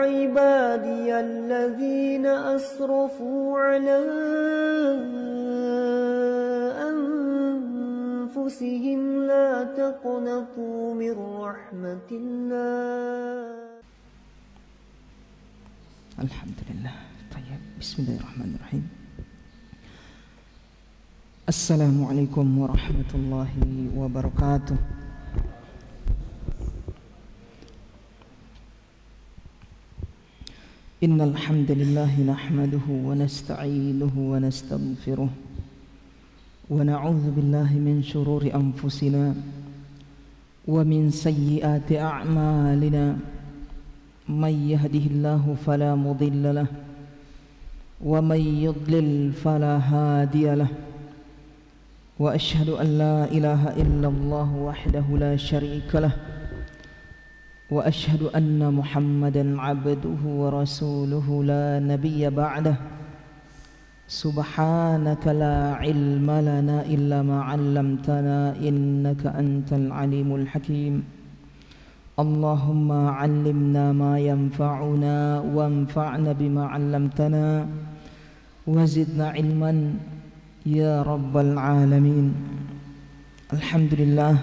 عبادي الذين أسرفوا على أنفسهم لا تقنطوا من رحمة الله. الحمد لله. طيب, بسم الله الرحمن الرحيم. السلام عليكم ورحمة الله وبركاته. إن الحمد لله نحمده ونستعينه ونستغفره ونعوذ بالله من شرور أنفسنا ومن سيئات أعمالنا. من يهده الله فلا مضل له ومن يضلل فلا هادي له. وأشهد أن لا إله إلا الله وحده لا شريك له وأشهد أن محمدا عبده ورسوله لا نبي بعده. سبحانك لا علم لنا إلا ما علمتنا إنك أنت العليم الحكيم. اللهم علمنا ما ينفعنا وانفعنا بما علمتنا وزدنا علما ya rabbal alamin. Alhamdulillah,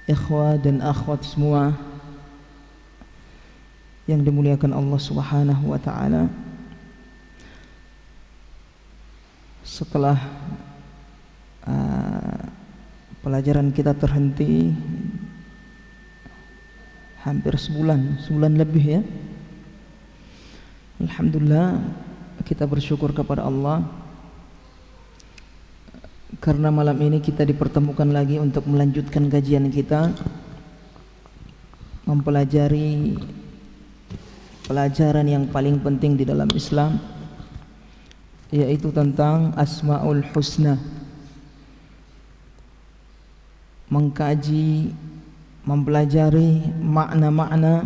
ikhwah dan akhwat semua yang dimuliakan Allah Subhanahu wa taala. Setelah pelajaran kita terhenti hampir sebulan lebih ya. Alhamdulillah, kita bersyukur kepada Allah karena malam ini kita dipertemukan lagi untuk melanjutkan kajian kita, mempelajari pelajaran yang paling penting di dalam Islam, yaitu tentang Asmaul Husna. Mengkaji, mempelajari makna-makna,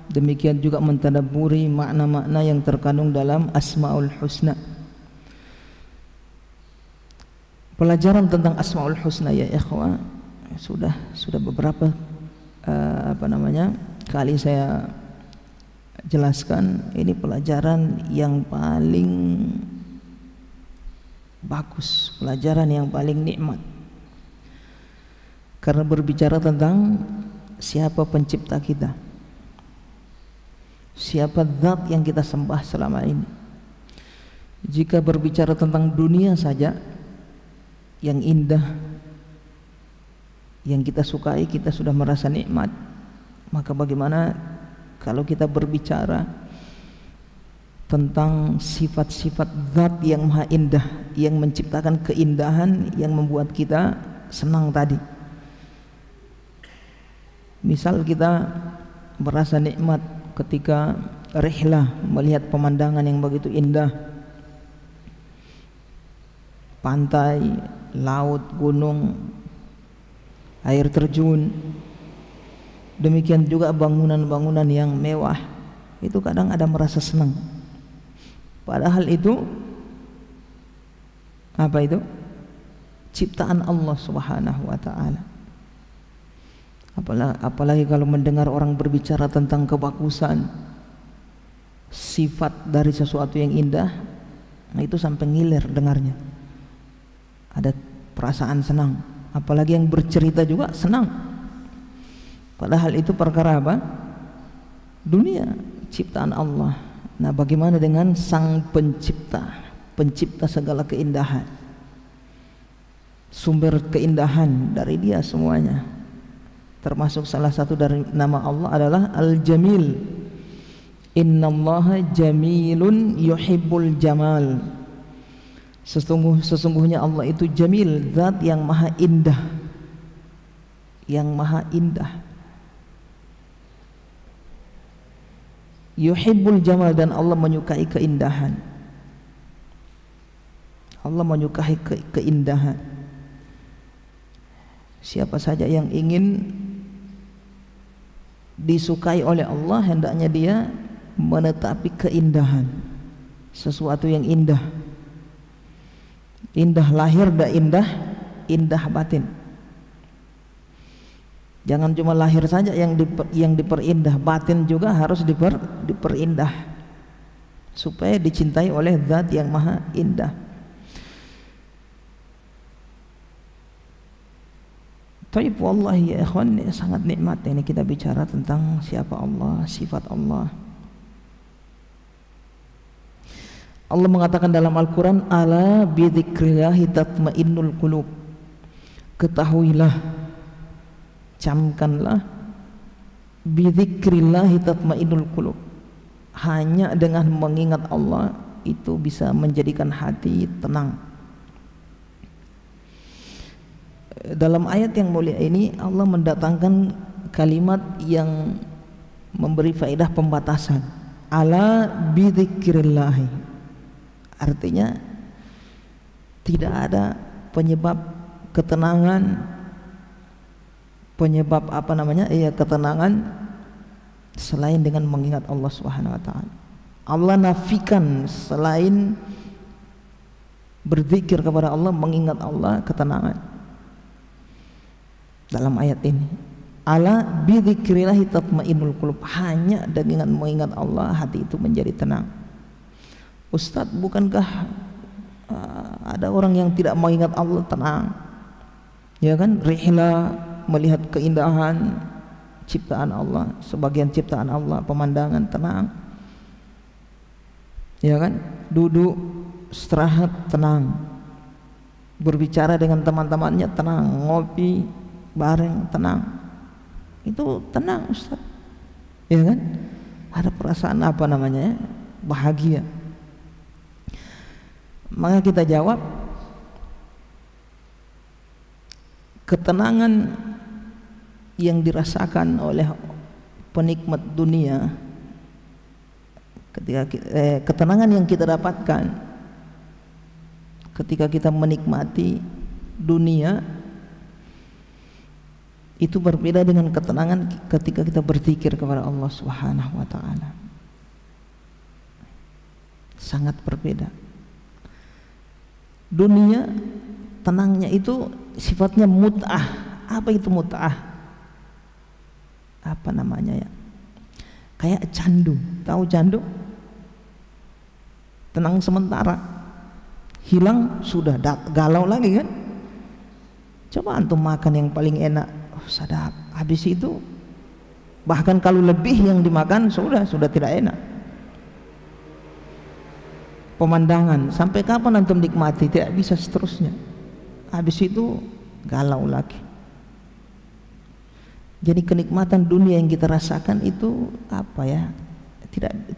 demikian juga mentadabburi makna-makna yang terkandung dalam Asmaul Husna. Pelajaran tentang Asmaul Husna ya ikhwah sudah beberapa kali saya jelaskan. Ini pelajaran yang paling bagus, pelajaran yang paling nikmat, karena berbicara tentang siapa pencipta kita, siapa zat yang kita sembah selama ini. Jika berbicara tentang dunia saja yang indah, yang kita sukai, kita sudah merasa nikmat, maka bagaimana kalau kita berbicara tentang sifat-sifat zat yang maha indah, yang menciptakan keindahan, yang membuat kita senang tadi. Misal kita merasa nikmat ketika rihlah, melihat pemandangan yang begitu indah, pantai, laut, gunung, air terjun, demikian juga bangunan-bangunan yang mewah, itu kadang ada merasa senang. Padahal itu apa itu? Ciptaan Allah Subhanahu wa taala. Apalagi kalau mendengar orang berbicara tentang kebagusan sifat dari sesuatu yang indah, nah itu sampai ngiler dengarnya. Ada perasaan senang, apalagi yang bercerita juga senang. Padahal itu perkara apa? Dunia, ciptaan Allah. Nah, bagaimana dengan sang pencipta, pencipta segala keindahan, sumber keindahan dari Dia semuanya. Termasuk salah satu dari nama Allah adalah Al-Jamil. Innallaha jamilun yuhibbul jamal. Sesungguhnya Allah itu jamil, zat yang maha indah, yang maha indah. Yuhibbul jamal, dan Allah menyukai keindahan. Allah menyukai keindahan. Siapa saja yang ingin disukai oleh Allah, hendaknya dia menetapi keindahan, sesuatu yang indah. Indah lahir dan indah batin. Jangan cuma lahir saja yang diperindah, batin juga harus diperindah supaya dicintai oleh Zat yang maha indah. Taib wallahi ya ikhwan, sangat nikmat ini kita bicara tentang siapa Allah, sifat Allah. Allah mengatakan dalam Al-Quran, ala bidzikrillahi tatmainnul qulub. Ketahuilah, camkanlah, bidzikrillahi tatmainnul qulub. Hanya dengan mengingat Allah itu bisa menjadikan hati tenang. Dalam ayat yang mulia ini Allah mendatangkan kalimat yang memberi faedah pembatasan. Ala bidzikrillahi, artinya tidak ada penyebab ketenangan, penyebab ketenangan selain dengan mengingat Allah Subhanahu wa taala. Allah nafikan selain berzikir kepada Allah, mengingat Allah, ketenangan. Dalam ayat ini, ala bidzikrillahi tatmainnul qulub, hanya dengan mengingat Allah hati itu menjadi tenang. Ustadz, bukankah ada orang yang tidak mengingat Allah tenang? Ya kan, rihla, melihat keindahan ciptaan Allah, sebagian ciptaan Allah, pemandangan tenang. Ya kan, duduk istirahat tenang, berbicara dengan teman-temannya tenang, ngopi bareng tenang, itu tenang Ustaz. Ya kan, ada perasaan bahagia. Maka kita jawab, ketenangan yang dirasakan oleh penikmat dunia, ketenangan yang kita dapatkan ketika kita menikmati dunia itu berbeda dengan ketenangan ketika kita berzikir kepada Allah Subhanahu wa taala. Sangat berbeda. Dunia tenangnya itu sifatnya mut'ah. Apa itu mut'ah? Apa namanya ya? Kayak candu. Tahu candu? Tenang sementara, hilang sudah galau lagi kan? Coba antum makan yang paling enak, sadap, habis itu bahkan kalau lebih yang dimakan sudah tidak enak. Pemandangan, sampai kapan antum nikmati? Tidak bisa seterusnya, habis itu galau lagi. Jadi kenikmatan dunia yang kita rasakan itu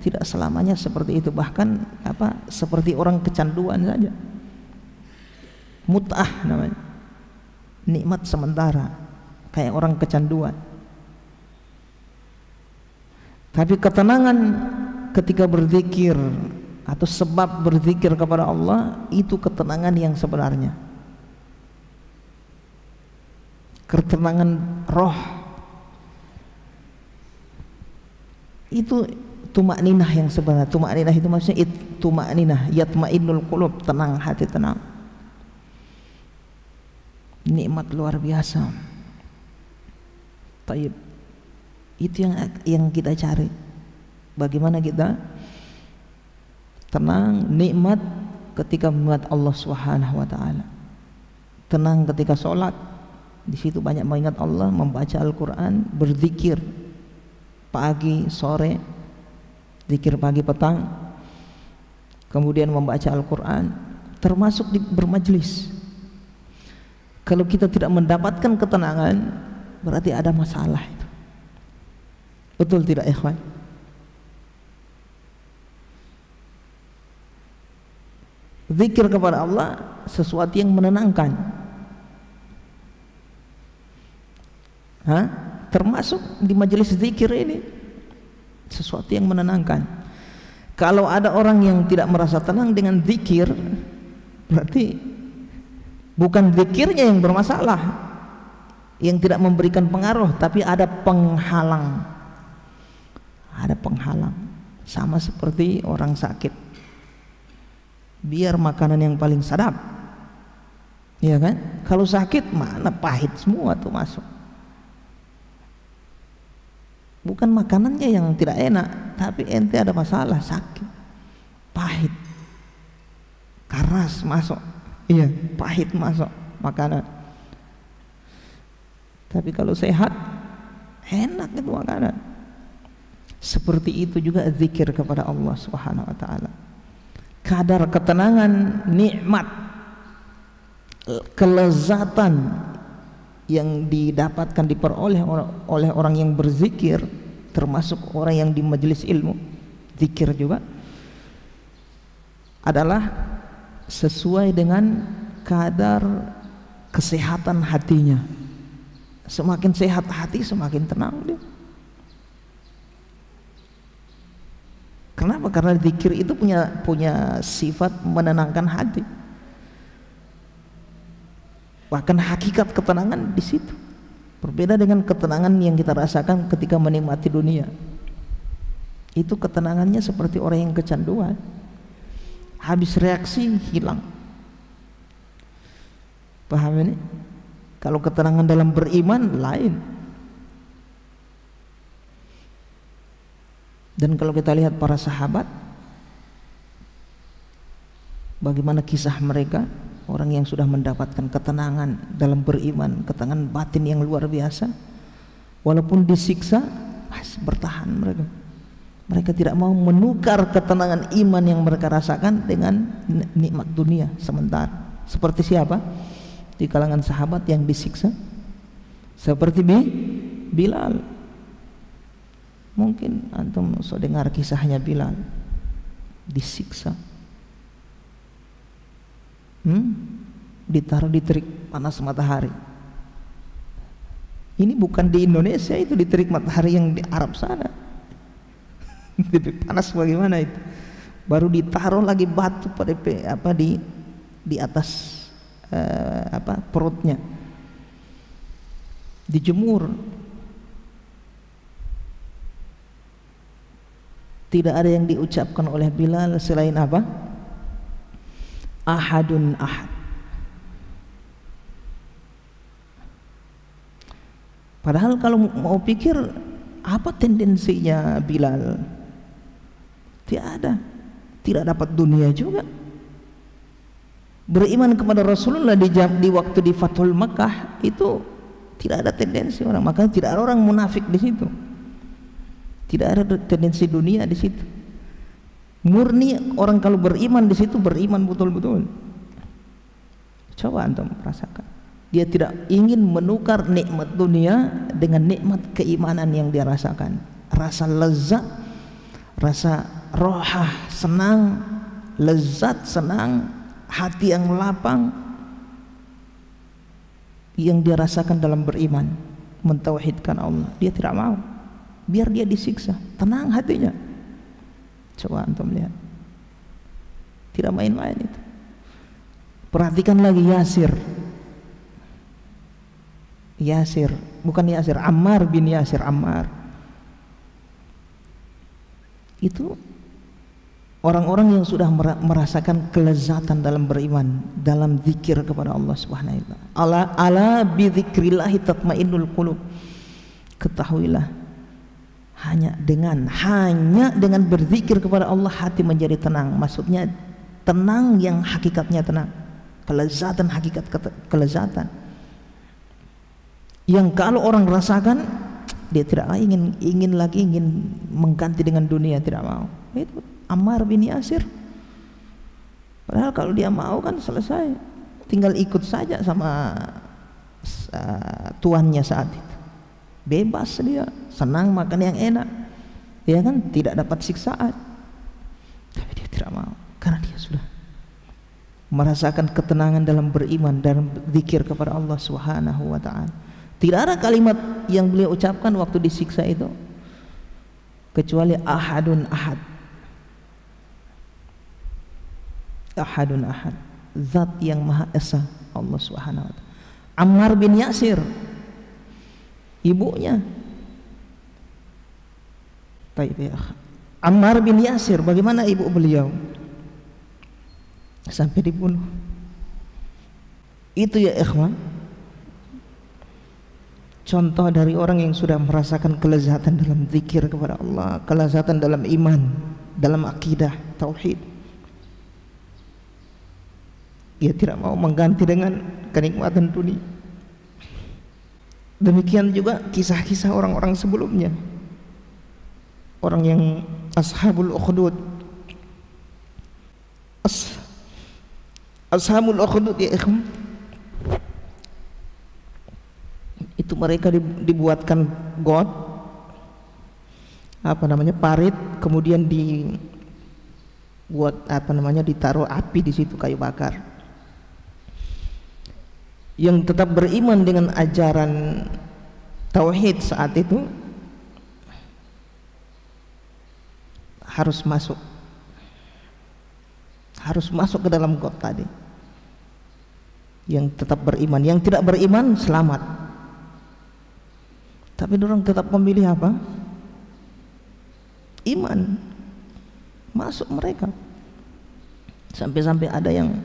tidak selamanya seperti itu, bahkan seperti orang kecanduan saja. Mut'ah namanya, nikmat sementara, kayak orang kecanduan. Tapi ketenangan ketika berzikir atau sebab berzikir kepada Allah, itu ketenangan yang sebenarnya, ketenangan roh. Itu tumakninah yang sebenarnya. Tumakninah itu maksudnya tumakninah, yatmainnul qulub, tenang hati, tenang. Nikmat luar biasa. Taib. Itu yang kita cari. Bagaimana kita tenang, nikmat ketika mengingat Allah Subhanahu wa taala. Tenang ketika sholat, di situ banyak mengingat Allah, membaca Al-Qur'an, berzikir pagi, sore, zikir pagi, petang, kemudian membaca Al-Quran, termasuk bermajlis. Kalau kita tidak mendapatkan ketenangan, berarti ada masalah itu. Betul tidak ikhwan? Zikir kepada Allah sesuatu yang menenangkan, termasuk di majelis zikir ini sesuatu yang menenangkan. Kalau ada orang yang tidak merasa tenang dengan zikir, berarti bukan zikirnya yang bermasalah, yang tidak memberikan pengaruh, tapi ada penghalang. Ada penghalang. Sama seperti orang sakit, biar makanan yang paling sadap, ya kan? Kalau sakit mana pahit semua tuh masuk. Bukan makanannya yang tidak enak, tapi ente ada masalah, sakit, pahit, keras masuk, iya, pahit masuk makanan. Tapi kalau sehat, enak itu makanan. Seperti itu juga zikir kepada Allah Subhanahu wa taala. Kadar ketenangan, nikmat, kelezatan yang didapatkan, diperoleh oleh orang yang berzikir, termasuk orang yang di majelis ilmu zikir juga, adalah sesuai dengan kadar kesehatan hatinya. Semakin sehat hati, semakin tenang dia. Kenapa? Karena zikir itu punya sifat menenangkan hati. Bahkan hakikat ketenangan di situ. Berbeda dengan ketenangan yang kita rasakan ketika menikmati dunia. Itu ketenangannya seperti orang yang kecanduan. Habis reaksi hilang. Paham ini? Kalau ketenangan dalam beriman lain. Dan kalau kita lihat para sahabat, bagaimana kisah mereka, orang yang sudah mendapatkan ketenangan dalam beriman, ketenangan batin yang luar biasa, walaupun disiksa masih bertahan mereka. Mereka tidak mau menukar ketenangan iman yang mereka rasakan dengan nikmat dunia sementara. Seperti siapa di kalangan sahabat yang disiksa? Seperti Bilal. Mungkin antum sudah dengar kisahnya Bilal disiksa, ditaruh di terik panas matahari. Ini bukan di Indonesia, itu di terik matahari yang di Arab sana. Panas bagaimana itu? Baru ditaruh lagi batu pada di atas perutnya, dijemur. Tidak ada yang diucapkan oleh Bilal selain apa? Ahadun ahad. Padahal kalau mau pikir, apa tendensinya Bilal? Tidak ada. Tidak dapat dunia juga. Beriman kepada Rasulullah di waktu di Fathul Makkah itu tidak ada tendensi orang. Makanya tidak ada orang munafik di situ. Tidak ada tendensi dunia di situ. Murni orang kalau beriman di situ beriman betul-betul. Coba antum rasakan. Dia tidak ingin menukar nikmat dunia dengan nikmat keimanan yang dia rasakan. Rasa lezat, rasa rohah, senang, lezat, senang, hati yang lapang yang dia rasakan dalam beriman, mentauhidkan Allah. Dia tidak mau. Biar dia disiksa, tenang hatinya. Coba antum lihat, tidak main-main itu. Perhatikan lagi Yasir, bukan Yasir, Ammar bin Yasir. Ammar itu orang-orang yang sudah merasakan kelezatan dalam beriman, dalam zikir kepada Allah Subhanahu wa taala. Ala bi dzikrillah tatmainnul qulub. Ketahuilah, hanya dengan berzikir kepada Allah hati menjadi tenang. Maksudnya tenang yang hakikatnya tenang, kelezatan, hakikat kelezatan yang kalau orang rasakan dia tidak ingin lagi mengganti dengan dunia, tidak mau. Itu Ammar bin Yasir. Padahal kalau dia mau kan selesai, tinggal ikut saja sama tuannya saat itu, bebas dia, senang makan yang enak, ya kan, tidak dapat siksaan. Tapi dia tidak mau karena dia sudah merasakan ketenangan dalam beriman, dalam zikir kepada Allah Subhanahu wa taala. Tidak ada kalimat yang beliau ucapkan waktu disiksa itu kecuali ahadun ahad. Ahadun ahad, zat yang maha esa, Allah Subhanahu wa taala. Ammar bin Yasir, ibunya. Baik ya. Ammar bin Yasir, bagaimana ibu beliau sampai dibunuh? Itu ya ikhwan. contoh dari orang yang sudah merasakan kelezatan dalam zikir kepada Allah, kelezatan dalam iman, dalam akidah, tauhid. Ia tidak mau mengganti dengan kenikmatan dunia. Demikian juga kisah-kisah orang-orang sebelumnya, orang yang ashabul ukhdud. Ashabul ukhdud ya ikhwan, itu mereka dibuatkan got, parit, kemudian dibuat ditaruh api di situ, kayu bakar. Yang tetap beriman dengan ajaran tauhid saat itu harus masuk ke dalam got tadi. Yang tetap beriman, yang tidak beriman selamat. Tapi orang tetap memilih apa? Iman. Masuk mereka. Sampai-sampai ada yang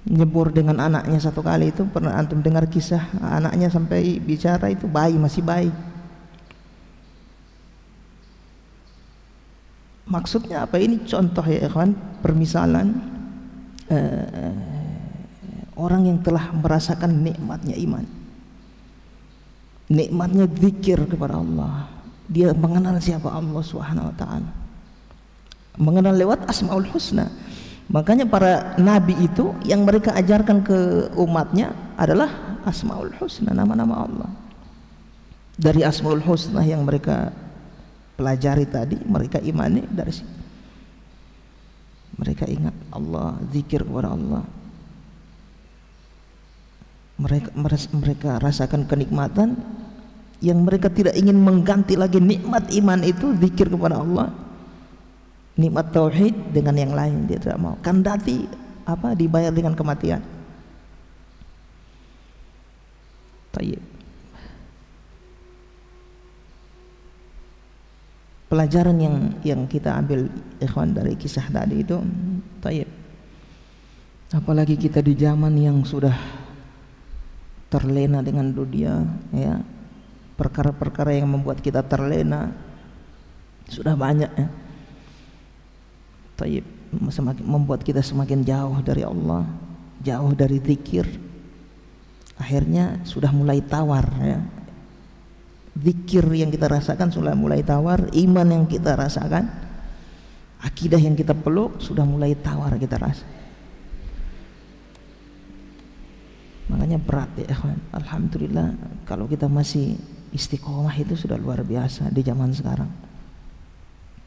nyebur dengan anaknya satu kali. Itu pernah antum dengar kisah anaknya sampai bicara, itu masih bayi. Maksudnya apa? Ini contoh ya ikhwan, permisalan orang yang telah merasakan nikmatnya iman, nikmatnya zikir kepada Allah. Dia mengenal siapa Allah Subhanahu wa taala, mengenal lewat Asmaul Husna. Makanya para nabi itu yang mereka ajarkan ke umatnya adalah Asmaul Husna, nama-nama Allah. Dari Asmaul Husna yang mereka pelajari tadi, mereka imani, dari situ mereka ingat Allah, zikir kepada Allah. Mereka rasakan kenikmatan yang mereka tidak ingin mengganti lagi nikmat iman itu, zikir kepada Allah, nikmat tauhid dengan yang lain. Dia tidak mau, kandati dibayar dengan kematian. Tayyib. Pelajaran yang kita ambil ikhwan dari kisah tadi itu, tayyib. Apalagi kita di zaman yang sudah terlena dengan dunia, ya, perkara-perkara yang membuat kita terlena sudah banyak, ya. Tayyib, membuat kita semakin jauh dari Allah, jauh dari zikir. Akhirnya sudah mulai tawar, ya. Zikir yang kita rasakan sudah mulai tawar, iman yang kita rasakan, akidah yang kita peluk sudah mulai tawar kita rasa. Makanya berat ya ikhwan. Alhamdulillah kalau kita masih istiqomah itu sudah luar biasa di zaman sekarang.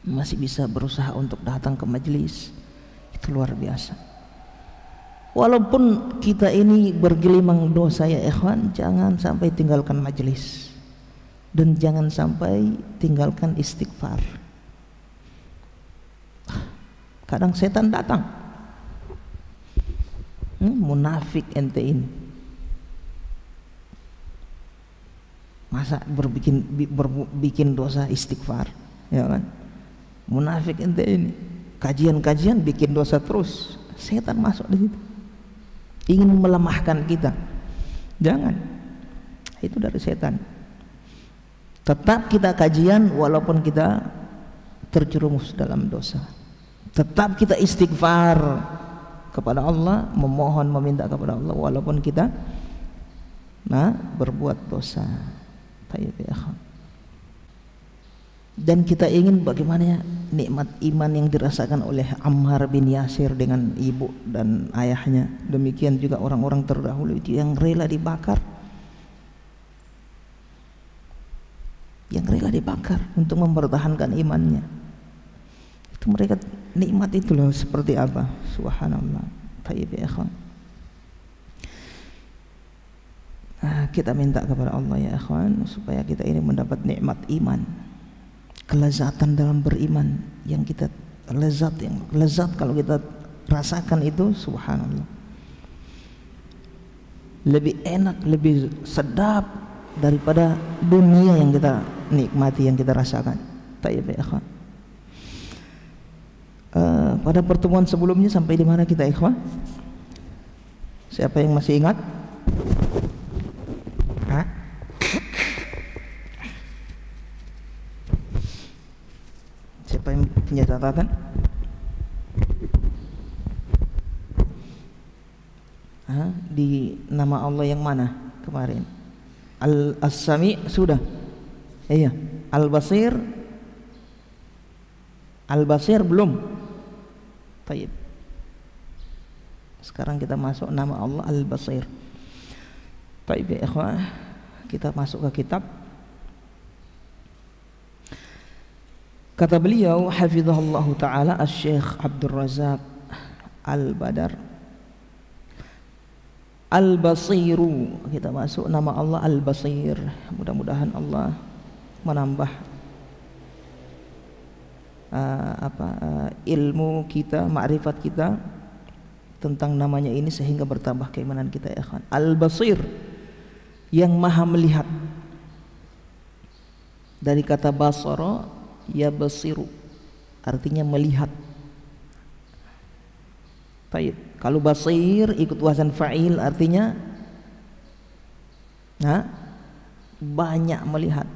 Masih bisa berusaha untuk datang ke majelis, itu luar biasa. Walaupun kita ini bergelimang dosa ya ikhwan, jangan sampai tinggalkan majelis. Dan jangan sampai tinggalkan istighfar. Kadang setan datang, munafik ente ini, masa bikin dosa istighfar, ya kan? Munafik ente ini, kajian-kajian bikin dosa terus. Setan masuk di situ, ingin melemahkan kita. Jangan, itu dari setan. Tetap kita kajian walaupun kita terjerumus dalam dosa. Tetap kita istighfar kepada Allah, memohon, meminta kepada Allah walaupun kita berbuat dosa. Dan kita ingin bagaimana nikmat iman yang dirasakan oleh Ammar bin Yasir dengan ibu dan ayahnya. Demikian juga orang-orang terdahulu itu yang rela dibakar, untuk mempertahankan imannya. Itu mereka nikmat itu loh seperti apa, subhanallah. Tayyib ya ikhwan. Kita minta kepada Allah ya ikhwan supaya kita ini mendapat nikmat iman, kelezatan dalam beriman yang kita lezat kalau kita rasakan itu, subhanallah, lebih enak, lebih sedap daripada dunia yang kita nikmati, yang kita rasakan. Tayyib ya ikhwan. Pada pertemuan sebelumnya sampai di mana kita ikhwan? Siapa yang masih ingat? catatan? Di nama Allah yang mana kemarin? As-Sami sudah. Iya. Al-Basir. Al-Basir belum. Baik. Sekarang kita masuk nama Allah Al-Basir. Baik ya ikhwah, kita masuk ke kitab. Kata beliau hafizahullah taala Asy-Syaikh Abdul Razak Al-Badar, Al-Basiru. Kita masuk nama Allah Al-Basir. Mudah-mudahan Allah menambah ilmu kita, ma'rifat kita tentang namanya ini sehingga bertambah keimanan kita ya ikhwan. Al-Basir, yang maha melihat. Dari kata basara ya basiru, artinya melihat. Baik, kalau basir ikut wazan fa'il artinya banyak melihat,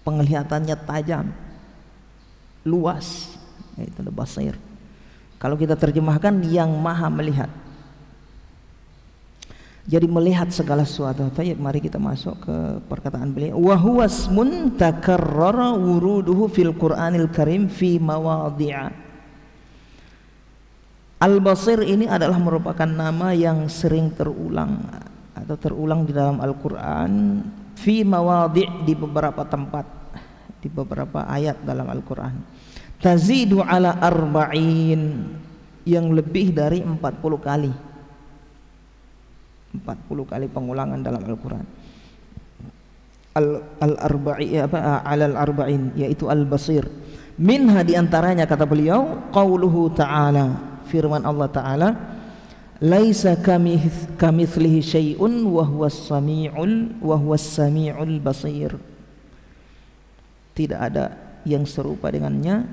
penglihatannya tajam, luas, itu basir. Kalau kita terjemahkan yang maha melihat, jadi melihat segala sesuatu. Baik, mari kita masuk ke perkataan beliau. Wa huwa ismun takarrara wuruduhu fil Qur'anil Karim fi mawadhi'a. Al-Basir ini adalah merupakan nama yang sering terulang atau terulang di dalam Al-Qur'an fi mawadhi', di beberapa tempat, di beberapa ayat dalam Al-Qur'an. Tazidu ala arba'in, yang lebih dari 40 kali. 40 kali pengulangan dalam Al-Quran. Al-arba'in, yaitu Al-Basir. Minha, diantaranya kata beliau, qauluhu ta'ala, firman Allah Ta'ala, laisa kamitslihi syai'un wa huwas sami'ul basir. Tidak ada yang serupa dengannya,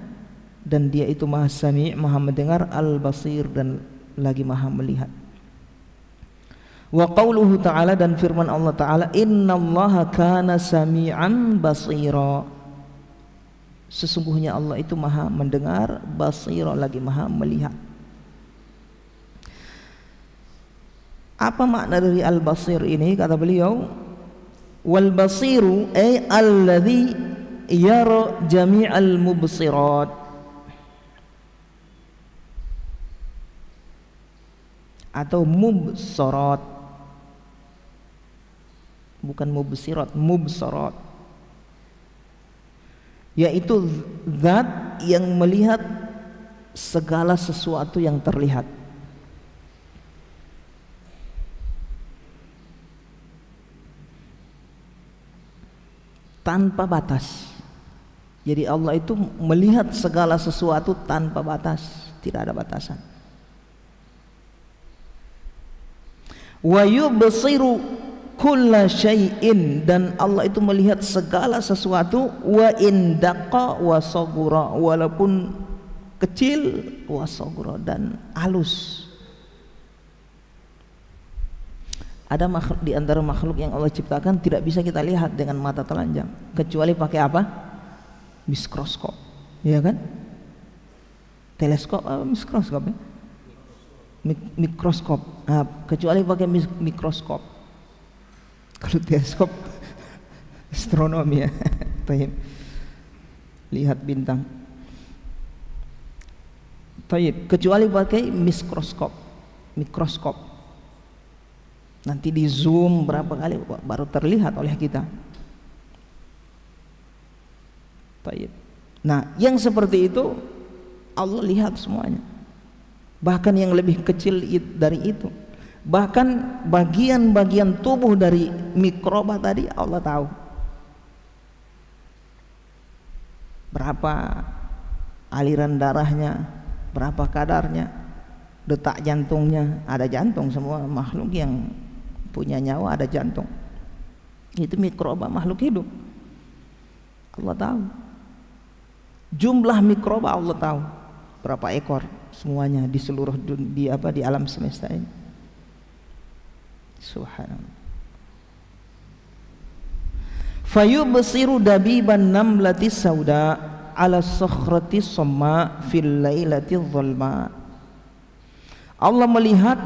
dan dia itu maha sami', maha mendengar, al-basir, dan lagi maha melihat. Wa qauluhu ta'ala, dan firman Allah Ta'ala, innallaha kana sami'an basira. Sesungguhnya Allah itu maha mendengar, basira, lagi maha melihat. Apa makna dari al-basir ini? Kata beliau, wal basiru ay alladhi yara jami'al mubsirat, atau mubsarat, bukan mubsirat, mubsarat, yaitu zat yang melihat segala sesuatu yang terlihat. Tanpa batas. Jadi Allah itu melihat segala sesuatu tanpa batas, tidak ada batasan. Wa yubsiru kulla syai'in, dan Allah itu melihat segala sesuatu, wa indaqa wa saghura, walaupun kecil, wa saghura, dan halus. Ada makhluk di antara makhluk yang Allah ciptakan tidak bisa kita lihat dengan mata telanjang, kecuali pakai apa? Mikroskop, ya kan? Teleskop, mikroskop ya? Mikroskop. Nah, kecuali pakai mikroskop. Kalau teleskop astronomi ya. Lihat bintang. Kecuali pakai mikroskop. Nanti di zoom berapa kali baru terlihat oleh kita. Nah, yang seperti itu Allah lihat semuanya. Bahkan yang lebih kecil dari itu, bahkan bagian-bagian tubuh dari mikroba tadi Allah tahu. Berapa aliran darahnya, berapa kadarnya, detak jantungnya, ada jantung, semua makhluk yang punya nyawa ada jantung. Itu mikroba, makhluk hidup. Allah tahu. Jumlah mikroba Allah tahu. Berapa ekor semuanya di seluruh di alam semesta ini. Subhanallah. Fayubsiru dabiban namlati sauda, ala sakhrati samma fil lailati dhulma. Allah melihat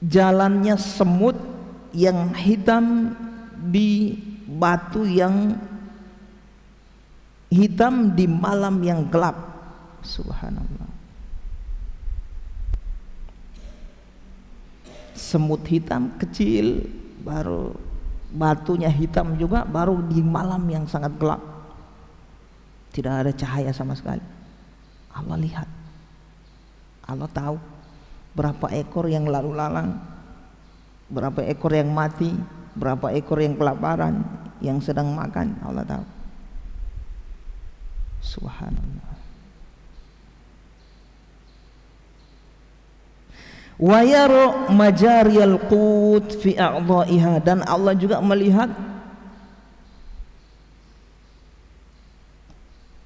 jalannya semut yang hitam di batu yang hitam di malam yang gelap. Subhanallah. Semut hitam kecil, baru batunya hitam juga, baru di malam yang sangat gelap, tidak ada cahaya sama sekali. Allah lihat, Allah tahu berapa ekor yang lalu lalang, berapa ekor yang mati, berapa ekor yang kelaparan, yang sedang makan. Allah tahu. Subhanallah. Wa yara majariyal qut fi a'dha'iha, dan Allah juga melihat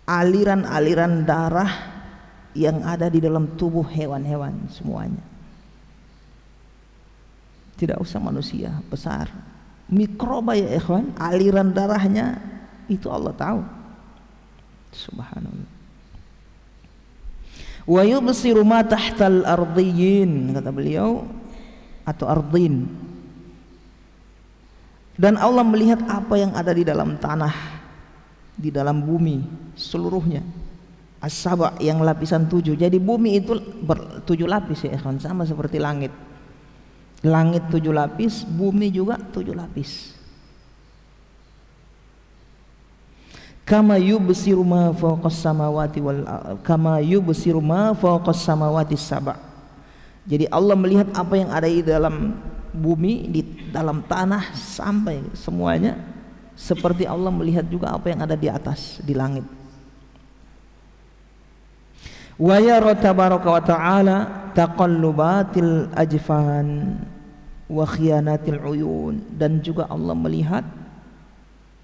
aliran-aliran darah yang ada di dalam tubuh hewan-hewan semuanya. Tidak usah manusia besar, mikroba ya ikhwan, aliran darahnya itu Allah tahu. Subhanallah. Wa yubsiru ma tahtal ardiyyin, kata beliau, atau ardin, dan Allah melihat apa yang ada di dalam tanah, di dalam bumi seluruhnya. As-saba, yang lapisan 7. Jadi bumi itu 7 lapis ya ikhwan, sama seperti langit. Langit 7 lapis, bumi juga 7 lapis. Kama yubsiru ma fawqas samawati wal kama yubsiru ma fawqas samawati sab'a. Jadi Allah melihat apa yang ada di dalam bumi, di dalam tanah, sampai semuanya, seperti Allah melihat juga apa yang ada di atas, di langit. Wa yara tabaraka wa ta'ala taqallubatil ajfan wa khiyanatil uyun, dan juga Allah melihat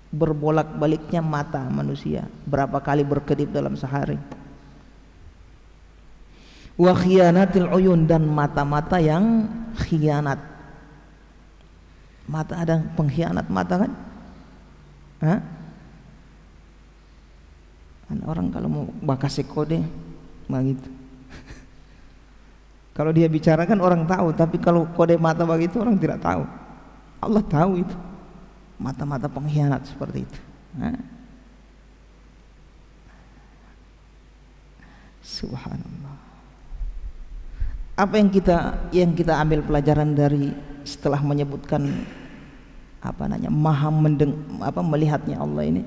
berbolak-baliknya mata manusia, berapa kali berkedip dalam sehari. Wa khiyanatil uyun, dan mata-mata yang khianat. Mata, ada pengkhianat mata kan? Hah? Kan orang kalau mau kasih kode begitu. Kalau dia bicara kan orang tahu, tapi kalau kode mata begitu orang tidak tahu. Allah tahu itu. Mata-mata pengkhianat seperti itu. Subhanallah. Apa yang kita ambil pelajaran dari setelah menyebutkan melihatnya Allah ini,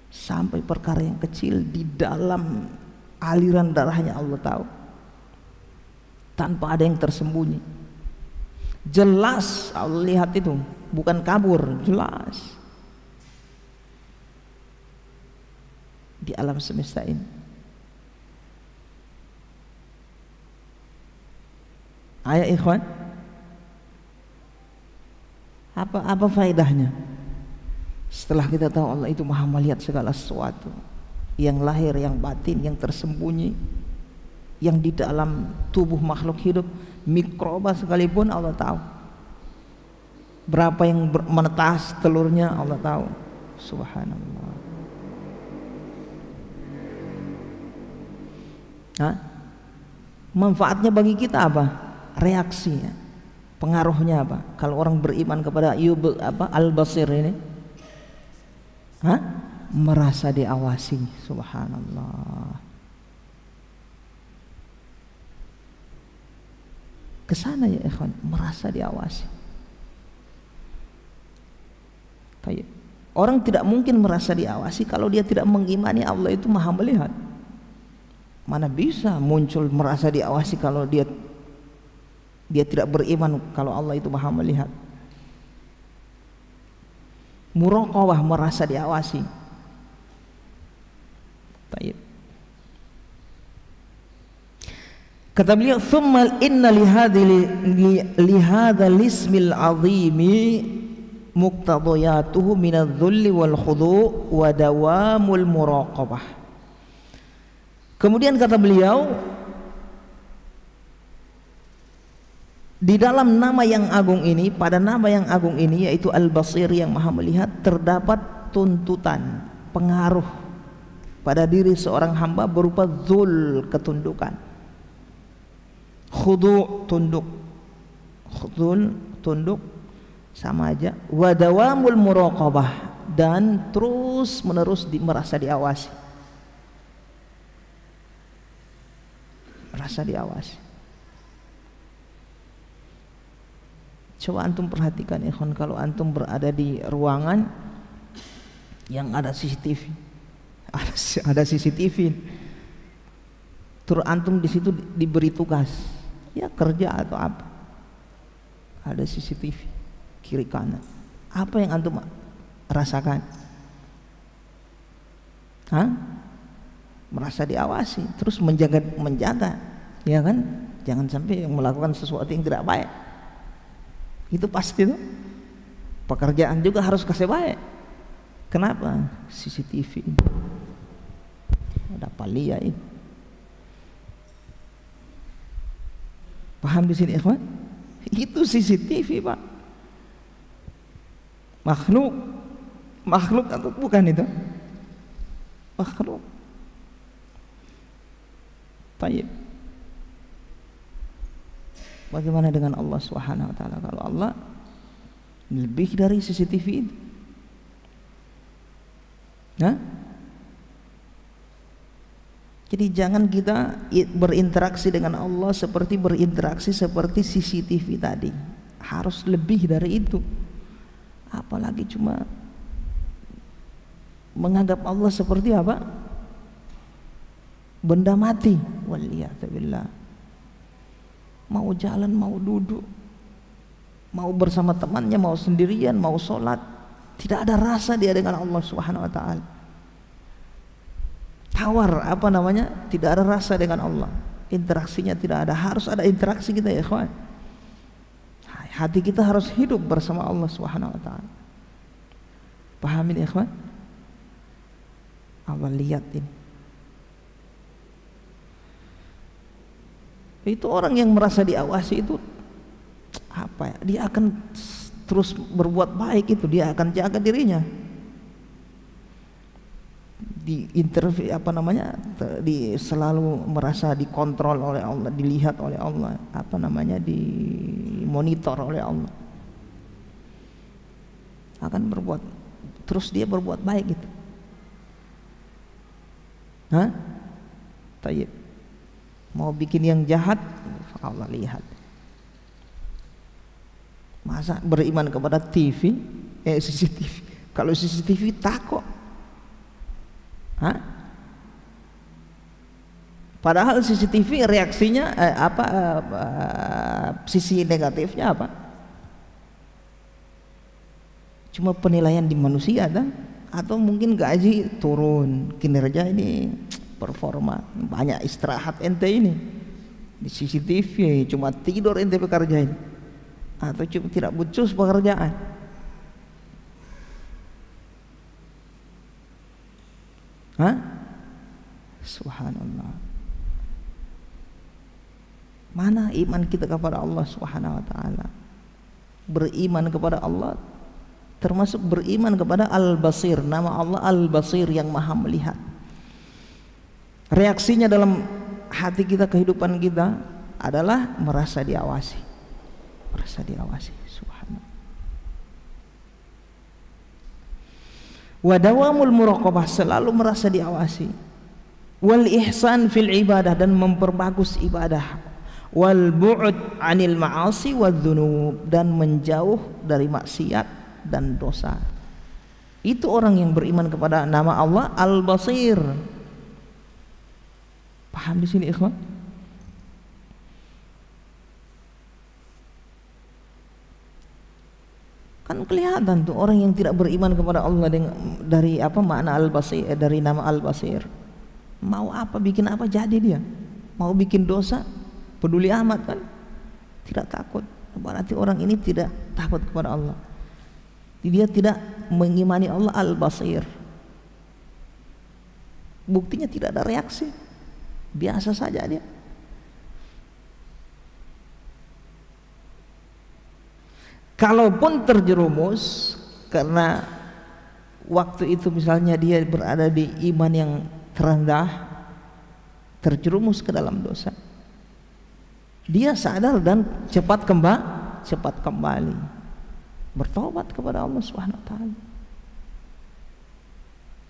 sampai perkara yang kecil di dalam aliran darahnya Allah tahu, tanpa ada yang tersembunyi. Jelas Allah lihat itu, bukan kabur, jelas di alam semesta ini. Ayo ikhwan, apa faedahnya setelah kita tahu Allah itu maha melihat segala sesuatu, yang lahir, yang batin, yang tersembunyi, yang di dalam tubuh makhluk hidup, mikroba sekalipun Allah tahu. Berapa yang menetas telurnya Allah tahu. Subhanallah. Manfaatnya bagi kita apa? Reaksinya, pengaruhnya apa? Kalau orang beriman kepada Al-Basir ini, merasa diawasi. Subhanallah. Kesana ya ikhwan, merasa diawasi. Baik. Orang tidak mungkin merasa diawasi kalau dia tidak mengimani Allah itu maha melihat. Mana bisa muncul merasa diawasi kalau dia tidak beriman kalau Allah itu maha melihat. Muraqabah, merasa diawasi. Baik. Kata beliau, "Tsumma inna lihadzal ismil 'azimi muqtadiyatuhu minadh-dhulli wal khudu' wa dawamul muraqabah." Kemudian kata beliau, di dalam nama yang agung ini, pada nama yang agung ini yaitu Al-Basir, yang maha melihat, terdapat tuntutan, pengaruh pada diri seorang hamba berupa dzul, ketundukan. Khudu', tunduk. Khudul, tunduk, sama aja. Wa dawamul muraqabah, dan terus menerus merasa diawasi. Merasa diawasi. Coba antum perhatikan ikhwan, kalau antum berada di ruangan yang ada CCTV, ada CCTV, terus antum di situ diberi tugas, ya kerja atau apa, ada CCTV kiri kanan, apa yang antum rasakan? Hah? Merasa diawasi, terus menjaga, ya kan? Jangan sampai melakukan sesuatu yang tidak baik. Itu pasti tuh. Pekerjaan juga harus kasih baik. Kenapa? CCTV. Ada palia ini. Paham di sini ikhwan? Itu CCTV, Pak. Makhluk atau bukan itu? Makhluk. Baik. Bagaimana dengan Allah Subhanahu wa taala? Kalau Allah lebih dari CCTV itu. Nah, jadi jangan kita berinteraksi dengan Allah seperti berinteraksi seperti CCTV tadi. Harus lebih dari itu. Apalagi cuma menganggap Allah seperti apa? Benda mati. Waliyahzubillah. Mau jalan, mau duduk, mau bersama temannya, mau sendirian, mau sholat, tidak ada rasa dia dengan Allah Subhanahu wa taala. Tawar, apa namanya? Tidak ada rasa dengan Allah. Interaksinya tidak ada. Harus ada interaksi kita ya ikhwan. Hati kita harus hidup bersama Allah Subhanahu wa taala. Pahamin ya ikhwan? Allah lihat ini. Itu orang yang merasa diawasi itu apa ya? Dia akan terus berbuat baik, itu dia akan jaga dirinya. Di interview apa namanya? Selalu merasa dikontrol oleh Allah, dilihat oleh Allah, apa namanya? Dimonitor oleh Allah. Akan berbuat terus dia berbuat baik gitu. Hah? Tayyib. Mau bikin yang jahat, Allah lihat. Masa beriman kepada CCTV? Kalau CCTV takut. Hah? Padahal CCTV reaksinya sisi negatifnya apa? Cuma penilaian di manusia kan? Atau mungkin gaji turun, kinerja ini performa, banyak istirahat ente ini di CCTV, cuma tidur ente bekerja ini, atau cuma tidak becus pekerjaan. Hah? Subhanallah. Mana iman kita kepada Allah Subhanahu wa taala? Beriman kepada Allah termasuk beriman kepada Al-Basir, nama Allah Al-Basir yang Maha melihat. Reaksinya dalam hati kita, kehidupan kita adalah merasa diawasi. Merasa diawasi. Subhanallah. Wa dawamul muraqabah, selalu merasa diawasi. Wal ihsan fil ibadah, dan memperbagus ibadah. Wal bu'd 'anil ma'asi wadz-dzunub, dan menjauh dari maksiat dan dosa. Itu orang yang beriman kepada nama Allah Al-Basir. Paham di sini ikhwan? Kan kelihatan tuh orang yang tidak beriman kepada Allah dari apa makna Al-Basir, dari nama Al-Basir. Mau apa, bikin apa jadi dia. Mau bikin dosa, peduli amat kan? Tidak takut. Berarti orang ini tidak takut kepada Allah. Dia tidak mengimani Allah Al-Basir. Buktinya tidak ada reaksi. Biasa saja dia. Kalaupun terjerumus karena waktu itu misalnya dia berada di iman yang terendah, terjerumus ke dalam dosa, dia sadar dan cepat kembali bertobat kepada Allah Subhanahu wa taala.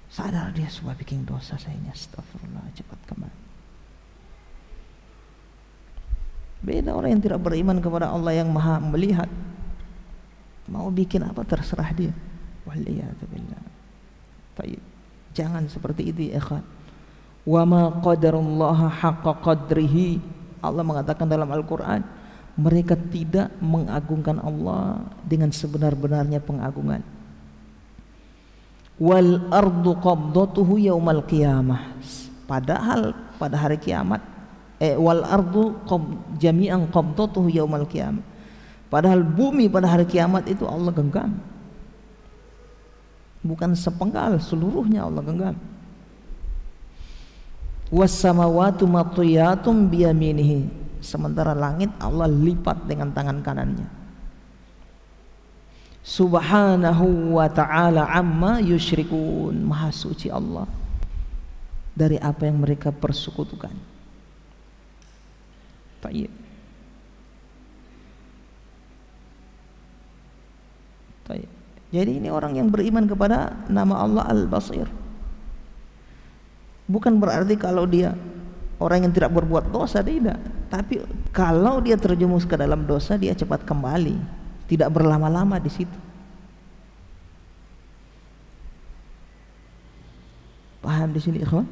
Sadar dia sudah bikin dosa, saya ini astagfirullah, cepat kembali. Beda orang yang tidak beriman kepada Allah yang Maha melihat, mau bikin apa terserah dia. Waliyadzubillah. Baik, jangan seperti itu ya ikhwan. Wa ma qadarullaha haqqa qadrihi. Allah mengatakan dalam Al-Qur'an, mereka tidak mengagungkan Allah dengan sebenar-benarnya pengagungan. Wal ardu qabdatuhu yaumal qiyamah. Padahal pada hari kiamat wal ardu jami'an qabdatuhu yaumal qiyamah. Padahal bumi pada hari kiamat itu Allah genggam. Bukan sepenggal, seluruhnya Allah genggam. Was samawati matwiyatum biyaminihi. Sementara langit Allah lipat dengan tangan kanannya. Subhanahu wa ta'ala amma yusyrikun. Maha suci Allah dari apa yang mereka persekutukan. Baik. Jadi ini orang yang beriman kepada nama Allah Al-Basir. Bukan berarti kalau dia orang yang tidak berbuat dosa, tidak. Tapi kalau dia terjerumus ke dalam dosa, dia cepat kembali, tidak berlama-lama di situ. Paham di sini, ikhwan?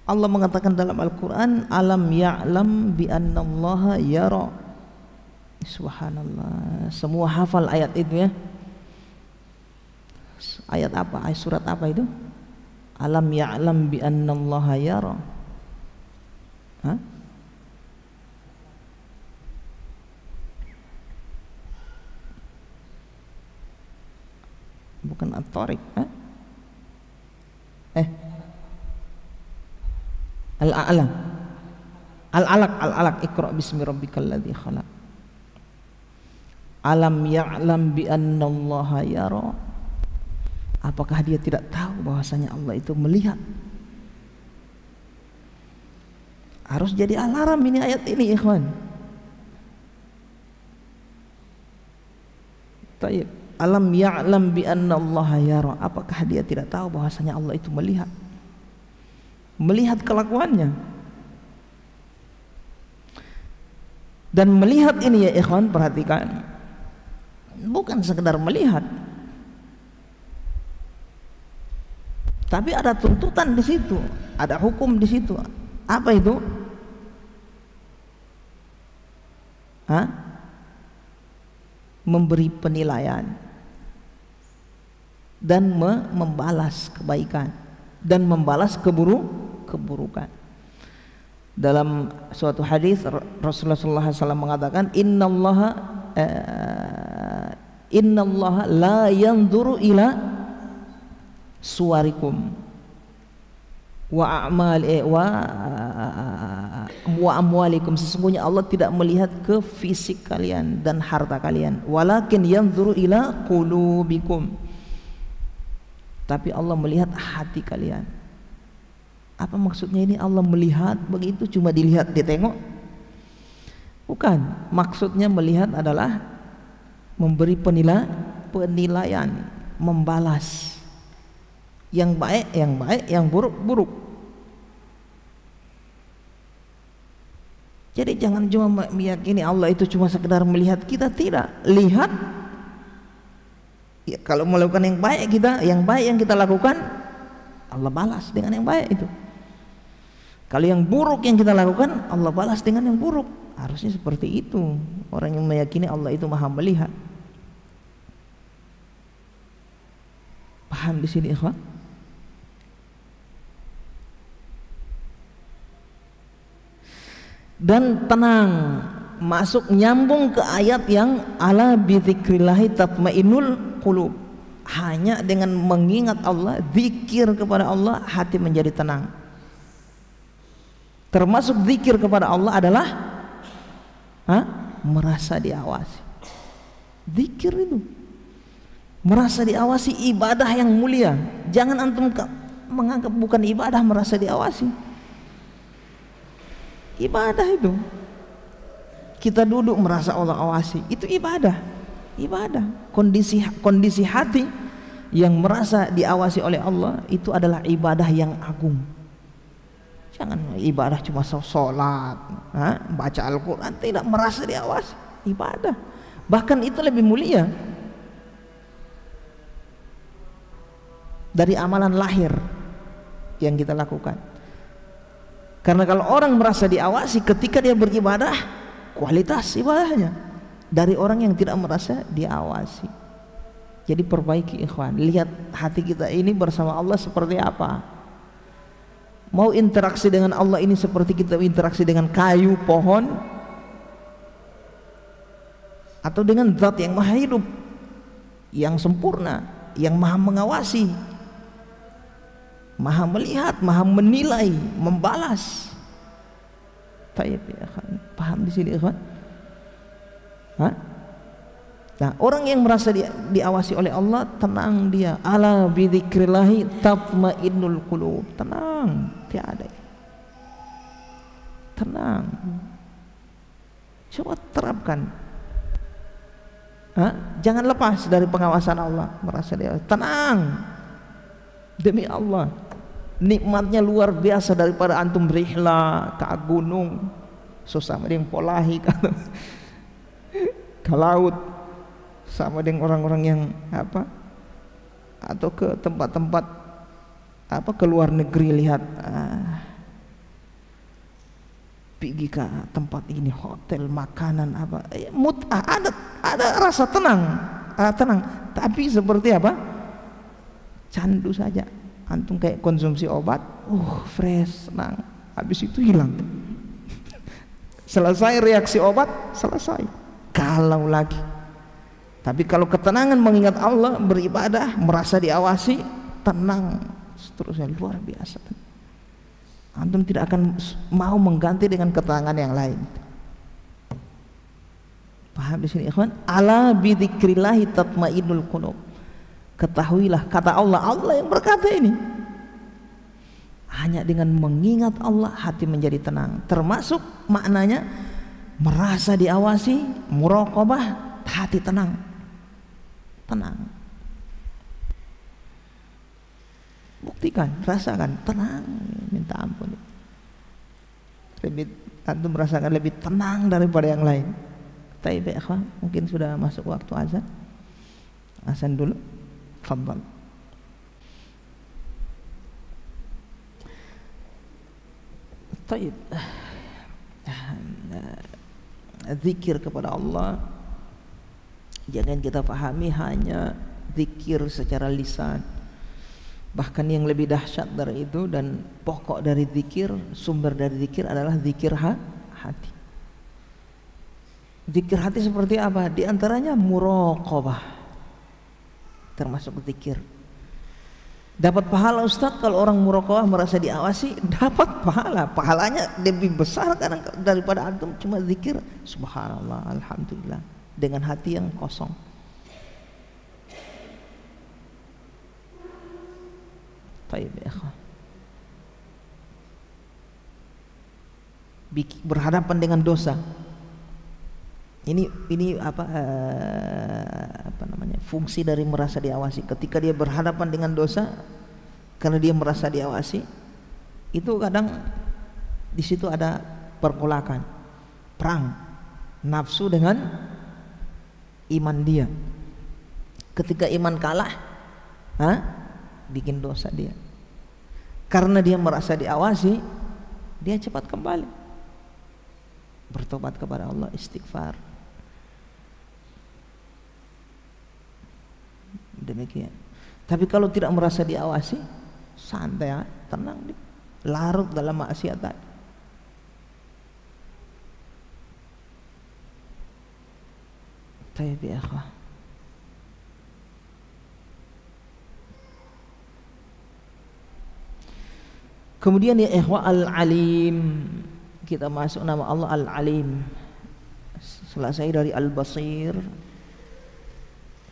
Allah mengatakan dalam Al-Quran, alam ya'lam bi annallaha yara. Subhanallah, semua hafal ayat itu ya. Ayat apa? Ayat surat apa itu? Alam ya'lam bi annallaha yara. Hah? Bukan At-Tariq, Al-A'la, Al-Alaq, Iqra bismi rabbikal ladzi khalaq. Alam ya'lam bi annallaha yara. Apakah dia tidak tahu bahwasanya Allah itu melihat? Harus jadi alarm ini ayat ini, ikhwan. Taib. Alam ya'lam bi annallaha yara. Apakah dia tidak tahu bahwasanya Allah itu melihat? Melihat kelakuannya. Dan melihat ini ya ikhwan, perhatikan, bukan sekedar melihat, tapi ada tuntutan di situ, ada hukum di situ. Apa itu? Memberi penilaian dan membalas kebaikan dan membalas keburukan. Dalam suatu hadis Rasulullah SAW mengatakan, innallaha la yanzuru ila suwarikum wa amwalikum. Sesungguhnya Allah tidak melihat ke fisik kalian dan harta kalian, walakin yanzuru ila qulubikum. Tapi Allah melihat hati kalian. Apa maksudnya ini Allah melihat begitu cuma dilihat, ditengok? Bukan. Maksudnya melihat adalah memberi penilaian, membalas. Yang baik, yang buruk. Jadi jangan cuma meyakini Allah itu cuma sekedar melihat kita, tidak. Lihat. Ya, kalau melakukan yang baik yang kita lakukan, Allah balas dengan yang baik itu. Kalau yang buruk yang kita lakukan, Allah balas dengan yang buruk. Harusnya seperti itu orang yang meyakini Allah itu Maha melihat. Paham di sini, ikhwan? Dan tenang, masuk nyambung ke ayat yang ala bi dzikrillahi tatmainnul qulub. hanya dengan mengingat Allah, zikir kepada Allah, hati menjadi tenang. Termasuk zikir kepada Allah adalah merasa diawasi. Zikir itu merasa diawasi, ibadah yang mulia. Jangan antum menganggap bukan ibadah merasa diawasi. Ibadah itu kita duduk merasa Allah awasi, itu ibadah. Kondisi hati yang merasa diawasi oleh Allah itu adalah ibadah yang agung. Jangan ibadah cuma sholat, baca Al-Quran, tidak merasa diawasi. Ibadah, bahkan itu lebih mulia dari amalan lahir yang kita lakukan. Karena kalau orang merasa diawasi ketika dia beribadah, kualitas ibadahnya dari orang yang tidak merasa diawasi. Jadi perbaiki ikhwan, lihat hati kita ini bersama Allah seperti apa. Mau interaksi dengan Allah ini seperti kita interaksi dengan kayu, pohon, atau dengan zat yang maha hidup, yang sempurna, yang maha mengawasi, maha melihat, maha menilai, membalas. Tayyib ya ikhwan, paham di sini ikhwan? Nah, orang yang merasa diawasi oleh Allah, tenang dia. Ala bidzikrillahi tatmainnul qulub. Tenang, tiada. Tenang. Coba terapkan. Jangan lepas dari pengawasan Allah, merasa diawasi. Tenang. Demi Allah. Nikmatnya luar biasa daripada antum berihla ke gunung, susah ada yang polahi ke laut, sama dengan orang-orang yang atau ke tempat-tempat ke luar negeri, lihat pergi ke tempat ini, hotel, makanan mut'ah, ada rasa tenang, tapi seperti candu saja. Antum kayak konsumsi obat, fresh, tenang, habis itu hilang. Selesai reaksi obat, selesai, galau lagi. Tapi kalau ketenangan mengingat Allah, beribadah, merasa diawasi, tenang, seterusnya luar biasa. Antum tidak akan mau mengganti dengan ketenangan yang lain. Paham di sini ikhwan? Ala bidzikrillahi tatmainnul qulub. Ketahuilah, kata Allah, Allah yang berkata ini, hanya dengan mengingat Allah hati menjadi tenang. Termasuk maknanya merasa diawasi, muraqabah, hati tenang. Buktikan, rasakan, tenang, minta ampun. Antum merasakan lebih tenang daripada yang lain. Taib ya ikhwan, mungkin sudah masuk waktu azan. Azan dulu. Fadhal. Taib. Zikir kepada Allah jangan kita pahami hanya zikir secara lisan. Bahkan yang lebih dahsyat dari itu dan pokok dari zikir, sumber dari zikir adalah zikir hati. Zikir hati seperti apa? Di antaranya muraqabah, termasuk zikir. Dapat pahala Ustaz kalau orang muraqabah merasa diawasi, dapat pahalanya lebih besar kadang daripada antum cuma zikir subhanallah alhamdulillah dengan hati yang kosong. Baik ya ikhwan, berhadapan dengan dosa. Ini apa namanya, fungsi dari merasa diawasi. Ketika dia berhadapan dengan dosa, karena dia merasa diawasi, itu kadang di situ ada pergolakan, perang nafsu dengan iman dia. Ketika iman kalah, bikin dosa dia. Karena dia merasa diawasi, dia cepat kembali, bertobat kepada Allah, istighfar. Demikian. Tapi kalau tidak merasa diawasi, santai, tenang, larut dalam maksiat tadi. Tayyib ya akhwah. Kemudian ya ikhwah, Al-Alim, kita masuk nama Allah Al-Alim. Selesai dari Al-Basir,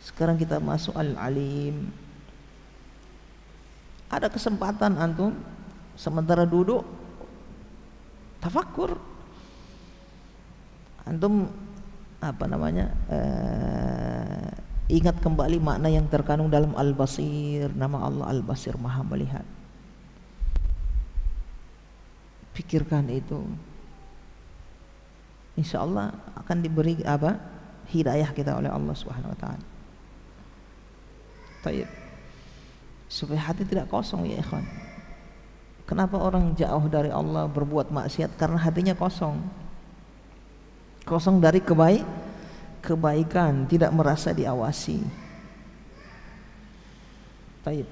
sekarang kita masuk Al-Alim. Ada kesempatan antum sementara duduk tafakkur, antum ingat kembali makna yang terkandung dalam Al-Basir, nama Allah Al-Basir, Maha melihat. Pikirkan itu, insya Allah akan diberi hidayah kita oleh Allah Subhanahu Wa Taala. Taib, supaya hati tidak kosong ya ikhwan. Kenapa orang jauh dari Allah berbuat maksiat? Karena hatinya kosong, kosong dari kebaikan, tidak merasa diawasi. Taib.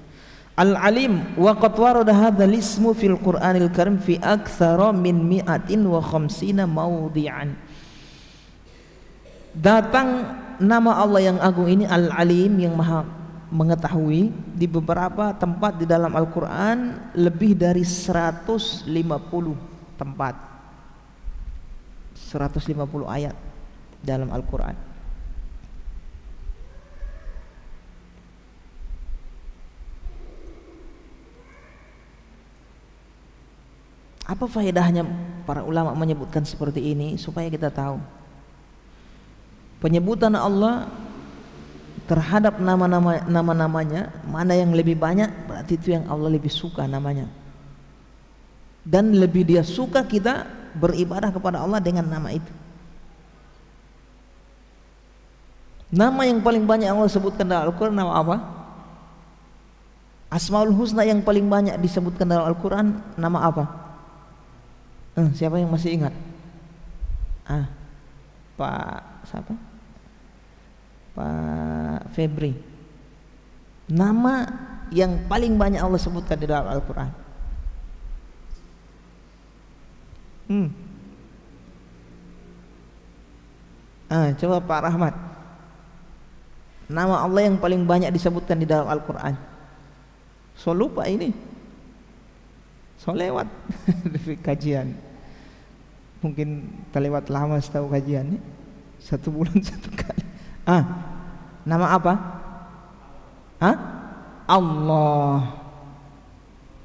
Al-Alim wa qad warada hadzal ismu fil Qur'anil Karim fi aktsara min 150 mawdi'an. Datang nama Allah yang agung ini Al-Alim, yang Maha mengetahui, di beberapa tempat di dalam Al-Qur'an, lebih dari 150 tempat, 150 ayat dalam Al-Qur'an. Apa faedahnya para ulama menyebutkan seperti ini? Supaya kita tahu penyebutan Allah terhadap nama-namanya, mana yang lebih banyak, berarti itu yang Allah lebih suka namanya, dan lebih Dia suka kita beribadah kepada Allah dengan nama itu. Nama yang paling banyak Allah sebutkan dalam Al-Quran nama apa? Asmaul Husna yang paling banyak disebutkan dalam Al-Quran nama apa? Siapa yang masih ingat? Pak siapa? Pak Febri. Nama yang paling banyak Allah sebutkan di dalam Al-Quran. Coba Pak Rahmat. Nama Allah yang paling banyak disebutkan di dalam Al-Quran. So lupa ini, so lewat di kajian. Mungkin terlewat lama setahu kajian nih, 1 bulan 1 kali. Nama apa? Allah.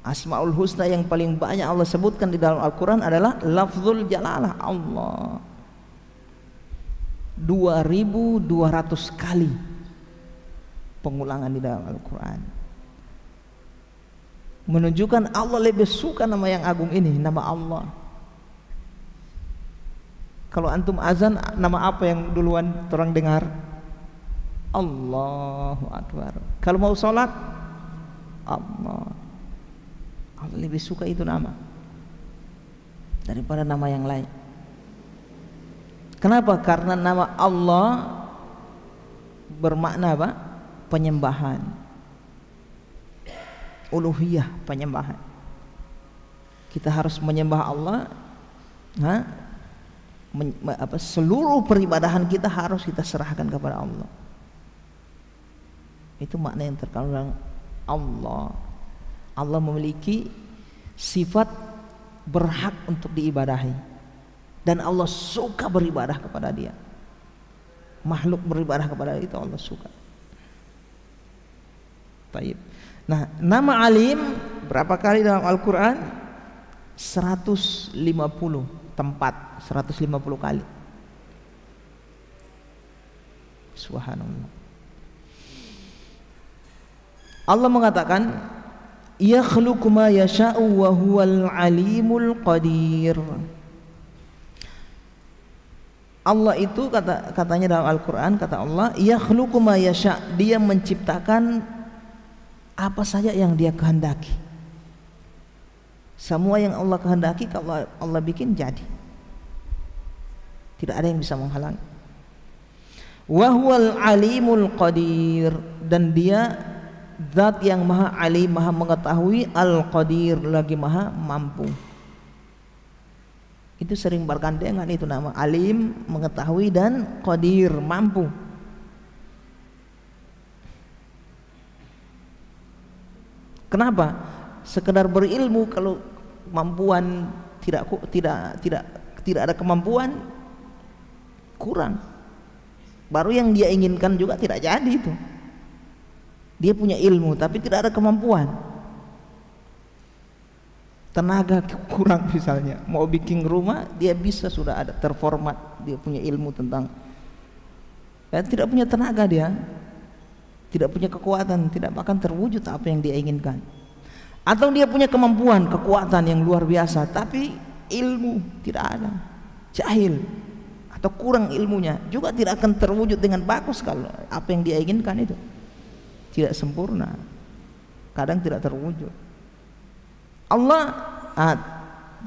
Asmaul Husna yang paling banyak Allah sebutkan di dalam Al-Quran adalah lafzul jalalah Allah. 2200 kali pengulangan di dalam Al-Quran, menunjukkan Allah lebih suka nama yang agung ini, nama Allah. Kalau antum azan, nama apa yang duluan orang dengar? Allahu Akbar. Kalau mau sholat, Allah. Allah lebih suka itu nama daripada nama yang lain. Kenapa? Karena nama Allah bermakna apa? Penyembahan, uluhiyah, penyembahan. Kita harus menyembah Allah. Seluruh peribadahan kita harus kita serahkan kepada Allah. Itu makna yang terkandung dalam Allah. Allah memiliki sifat berhak untuk diibadahi, dan Allah suka beribadah kepada Dia. Makhluk beribadah kepada Dia itu Allah suka. Baik. Nah, nama Alim berapa kali dalam Al-Quran? 150 tempat, 150 kali. Subhanallah. Allah mengatakan, yakhluqu ma yasha'u wa huwal alimul qadir. Allah itu katanya dalam Al-Quran, kata Allah, yakhluqu ma yasha', Dia menciptakan apa saja yang Dia kehendaki. Semua yang Allah kehendaki, kalau Allah bikin jadi, tidak ada yang bisa menghalangi. Wa huwal alimul qadir, dan Dia zat yang maha alim, maha mengetahui, al-qadir, lagi maha mampu. Itu sering bergandengan itu nama alim, mengetahui, dan qadir, mampu. Kenapa? Sekedar berilmu, kemampuan, tidak ada kemampuan, kurang. Baru yang dia inginkan juga tidak jadi itu. Dia punya ilmu tapi tidak ada kemampuan. Tenaga kurang misalnya, mau bikin rumah dia bisa, sudah ada terformat, dia punya ilmu tentang, tidak punya tenaga, dia tidak punya kekuatan, tidak akan terwujud apa yang dia inginkan. Atau dia punya kemampuan, kekuatan yang luar biasa tapi ilmu tidak ada, jahil atau kurang ilmunya, juga tidak akan terwujud dengan bagus. Kalau apa yang dia inginkan itu tidak sempurna, kadang tidak terwujud.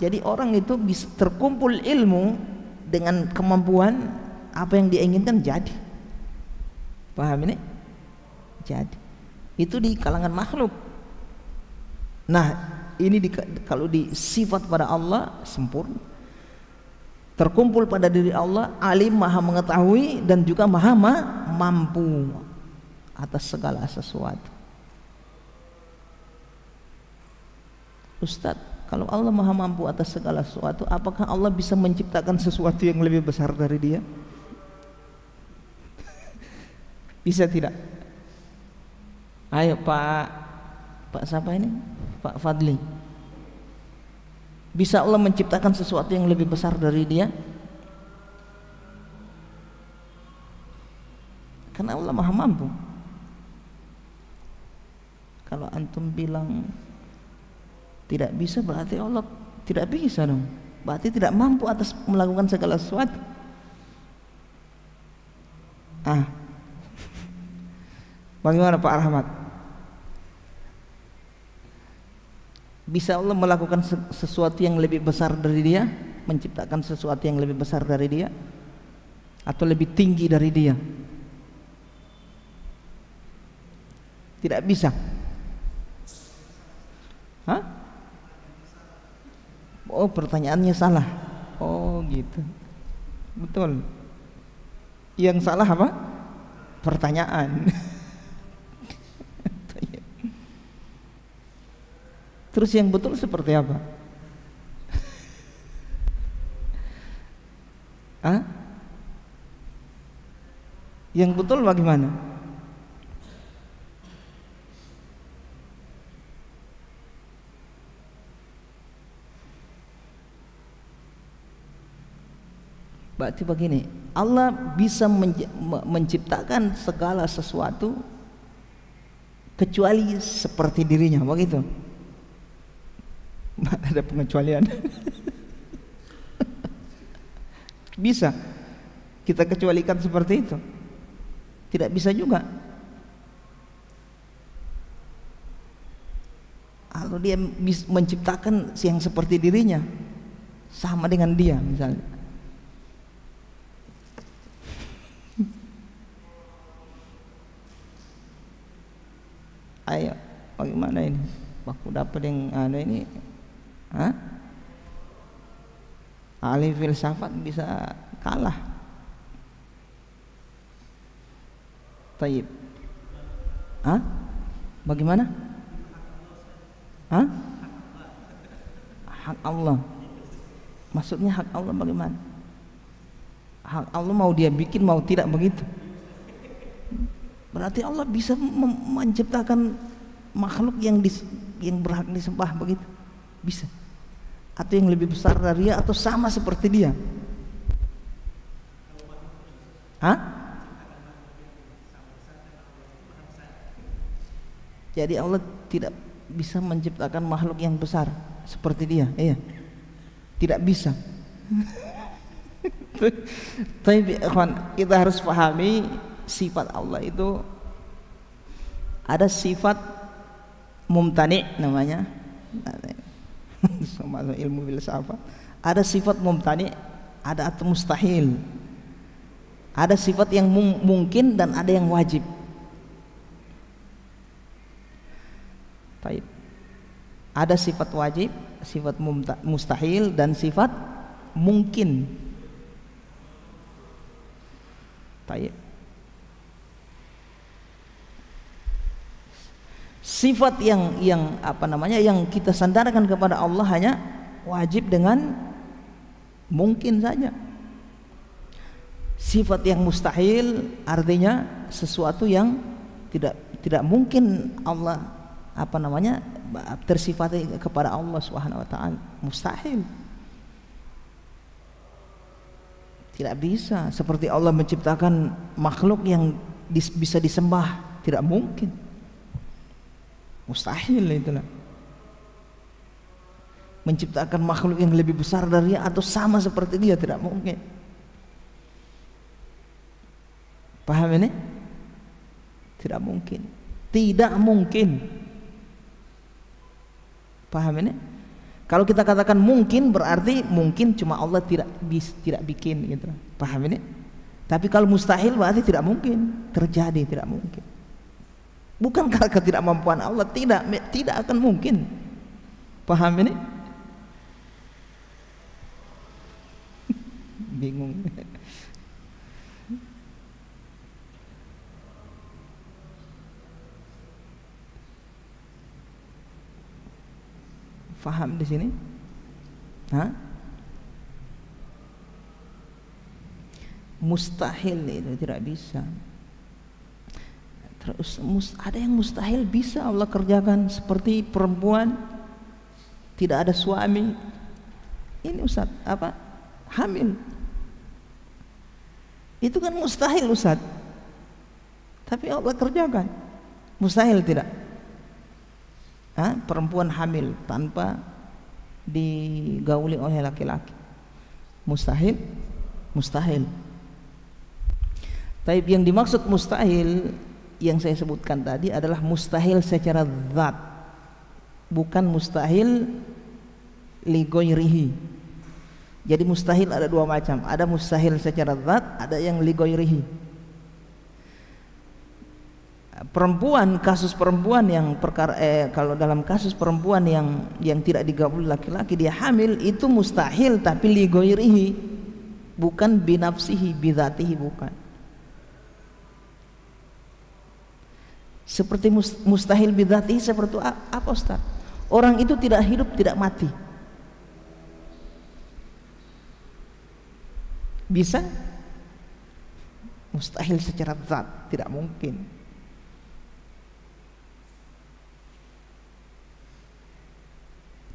Jadi orang itu bisa terkumpul ilmu dengan kemampuan, apa yang dia inginkan jadi. Paham ini? Jadi itu di kalangan makhluk. Nah ini kalau di sifat pada Allah sempurna, terkumpul pada diri Allah, alim, maha mengetahui dan juga maha mampu atas segala sesuatu. Ustadz, kalau Allah maha mampu atas segala sesuatu, apakah Allah bisa menciptakan sesuatu yang lebih besar dari dia? Bisa tidak? Ayo Pak siapa ini? Pak Fadli. Bisa Allah menciptakan sesuatu yang lebih besar dari dia? Karena Allah maha mampu. Kalau antum bilang tidak bisa, berarti Allah tidak bisa dong. Berarti tidak mampu atas melakukan segala sesuatu. Bagaimana Pak Rahmat? Bisa Allah melakukan sesuatu yang lebih besar dari dia, menciptakan sesuatu yang lebih besar dari dia, atau lebih tinggi dari dia? Tidak bisa. Oh, pertanyaannya salah. Oh gitu. Betul. Yang salah apa? Pertanyaan. Terus yang betul seperti apa? Yang betul bagaimana? Berarti begini, Allah bisa menciptakan segala sesuatu kecuali seperti dirinya, begitu? Ada pengecualian. Bisa kita kecualikan seperti itu? Tidak bisa juga. Kalau dia menciptakan yang seperti dirinya, sama dengan dia misalnya, ayo bagaimana ini? Aku dapat yang ada ini, ahli filsafat bisa kalah. Taib. Bagaimana? Hak Allah. Maksudnya hak Allah bagaimana? Hak Allah mau dia bikin mau tidak, begitu. Berarti Allah bisa menciptakan makhluk yang berhak disembah, begitu? Bisa. Atau yang lebih besar dari dia, atau sama seperti dia? Jadi Allah tidak bisa menciptakan makhluk yang besar seperti dia, iya? Tidak bisa. Tapi kita harus pahami sifat Allah itu ada sifat mumtani namanya, sama ilmu filsafat. Ada sifat mumtani, ada atau mustahil. Ada sifat yang mungkin dan ada yang wajib. Baik. Ada sifat wajib, sifat mustahil dan sifat mungkin. Baik. sifat yang apa namanya, yang kita sandarkan kepada Allah hanya wajib dengan mungkin saja. Sifat yang mustahil artinya sesuatu yang tidak mungkin Allah apa namanya tersifati kepada Allah Subhanahu wa taala, mustahil. Tidak bisa. Seperti Allah menciptakan makhluk yang bisa disembah, tidak mungkin. Mustahil itulah. Menciptakan makhluk yang lebih besar dari dia atau sama seperti dia, tidak mungkin. Paham ini? Tidak mungkin. Tidak mungkin. Paham ini? Kalau kita katakan mungkin berarti mungkin cuma Allah tidak bikin gitu. Paham ini? Tapi kalau mustahil berarti tidak mungkin terjadi, tidak mungkin. Bukan karena ketidakmampuan Allah, tidak akan mungkin. Paham ini? Bingung. Faham di sini? Hah? Mustahil itu tidak bisa. Terus ada yang mustahil bisa Allah kerjakan, seperti perempuan tidak ada suami. Ini Ustaz, apa? Hamil. Itu kan mustahil Ustaz. Tapi Allah kerjakan. Mustahil tidak? Perempuan hamil tanpa digauli oleh laki-laki, mustahil? Mustahil. Tapi yang dimaksud mustahil yang saya sebutkan tadi adalah mustahil secara zat, bukan mustahil li ghairihi. Jadi mustahil ada dua macam, ada mustahil secara zat, ada yang li ghairihi. Perempuan, kasus perempuan yang kalau dalam kasus perempuan yang tidak digabuli laki-laki, dia hamil, itu mustahil tapi li ghairihi, bukan binafsihi, bidzatihi, bukan. Seperti mustahil bidzatihi seperti apa Ustaz? Orang itu tidak hidup, tidak mati. Bisa? Mustahil secara zat, tidak mungkin.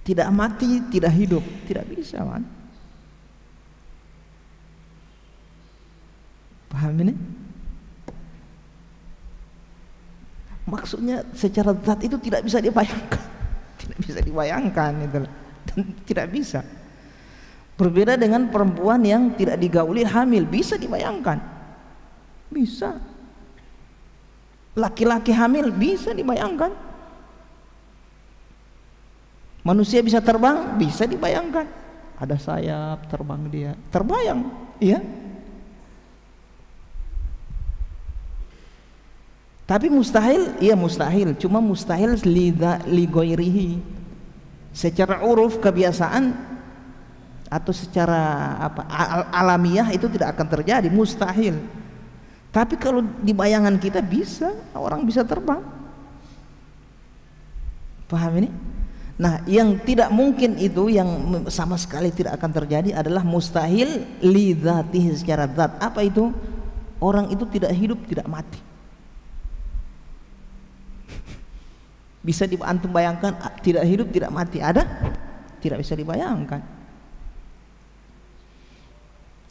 Tidak mati, tidak hidup, tidak bisa, man. Paham ini? Maksudnya secara zat itu tidak bisa dibayangkan, tidak bisa dibayangkan itu, dan tidak bisa. Berbeda dengan perempuan yang tidak digauli hamil, bisa dibayangkan, bisa. Laki-laki hamil bisa dibayangkan. Manusia bisa terbang, bisa dibayangkan. Ada sayap, terbang dia, terbayang, iya. Tapi mustahil, iya mustahil. Cuma mustahil li ghairihi. Secara uruf, kebiasaan atau secara alamiah itu tidak akan terjadi, mustahil. Tapi kalau di bayangan kita bisa, orang bisa terbang. Paham ini? Nah, yang tidak mungkin itu, yang sama sekali tidak akan terjadi adalah mustahil li dzatihi, secara zat. Apa itu? Orang itu tidak hidup, tidak mati. Bisa antum bayangkan tidak hidup, tidak mati? Ada? Tidak bisa dibayangkan.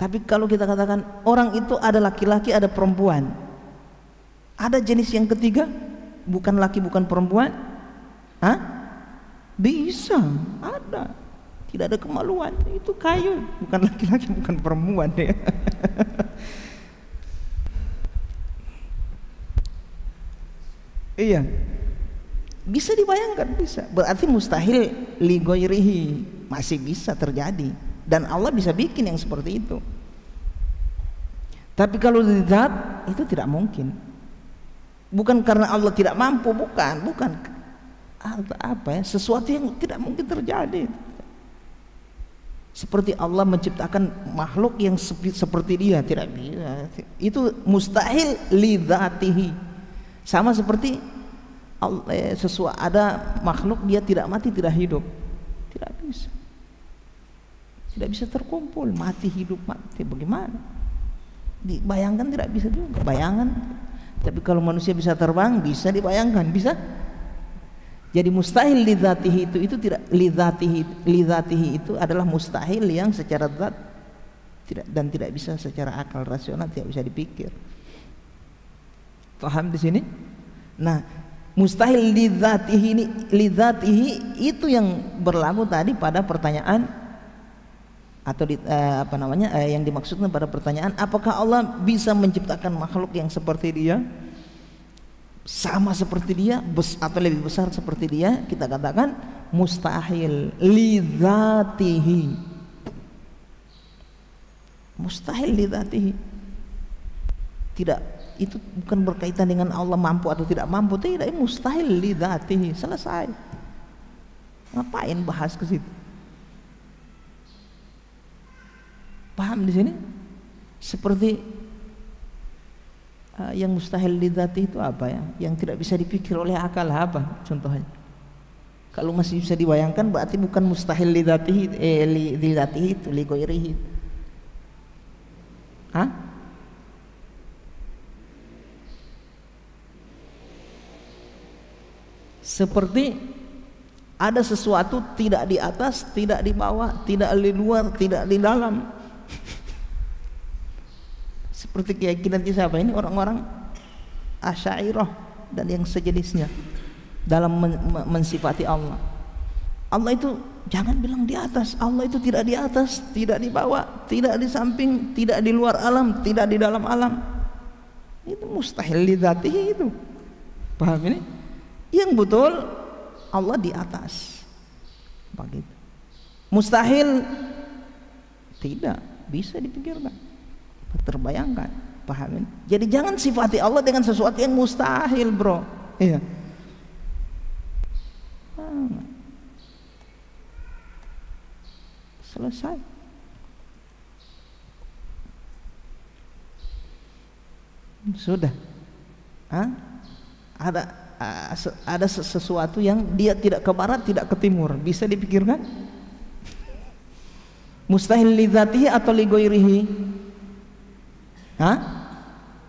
Tapi kalau kita katakan orang itu ada laki-laki, ada perempuan, ada jenis yang ketiga, bukan laki, bukan perempuan, bisa, ada. Tidak ada kemaluan, itu kayu, bukan laki-laki, bukan perempuan ya. Iya, bisa dibayangkan, bisa. Berarti mustahil li ghairihi, masih bisa terjadi, dan Allah bisa bikin yang seperti itu. Tapi kalau di zat itu tidak mungkin. Bukan karena Allah tidak mampu, bukan. Apa ya? Sesuatu yang tidak mungkin terjadi. Seperti Allah menciptakan makhluk yang seperti dia, tidak bisa. Itu mustahil li dzatihi. Sama seperti ada makhluk dia tidak mati tidak hidup, tidak bisa terkumpul, mati hidup mati bagaimana? Dibayangkan tidak bisa juga, bayangan. Tapi kalau manusia bisa terbang bisa dibayangkan, bisa. Jadi mustahil lidzatihi itu tidak, lidzatihi itu adalah mustahil yang secara zat dan tidak bisa secara akal rasional, tidak bisa dipikir. Paham di sini? Nah, mustahil lidzatihi itu yang berlaku tadi pada pertanyaan atau yang dimaksudkan pada pertanyaan, apakah Allah bisa menciptakan makhluk yang seperti dia, sama seperti dia, atau lebih besar seperti dia? Kita katakan mustahil lidzatihi, mustahil lidzatihi. Tidak, itu bukan berkaitan dengan Allah mampu atau tidak mampu, tidak, mustahil lidzatihi, selesai. Ngapain bahas ke situ? Paham di sini? Seperti yang mustahil lidzatihi itu apa ya? Yang tidak bisa dipikir oleh akal apa? Contohnya, kalau masih bisa dibayangkan berarti bukan mustahil lidzatihi, lidzatihi itu li ghairihi. Hah? Seperti ada sesuatu tidak di atas, tidak di bawah, tidak di luar, tidak di dalam. Seperti keyakinan siapa ini, orang-orang Asy'ariyah dan yang sejenisnya dalam mensifati Allah. Allah itu jangan bilang di atas, Allah itu tidak di atas, tidak di bawah, tidak di samping, tidak di luar alam, tidak di dalam alam. Itu mustahil lidzatihi itu. Paham ini? Yang betul Allah di atas. Begitu. Mustahil tidak bisa dipikirkan, terbayangkan. Paham ini? Jadi jangan sifati Allah dengan sesuatu yang mustahil, bro. Iya. Selesai. Sudah. Ada sesuatu yang dia tidak ke barat, tidak ke timur, bisa dipikirkan? Mustahil lidzatihi atau li ghairihi?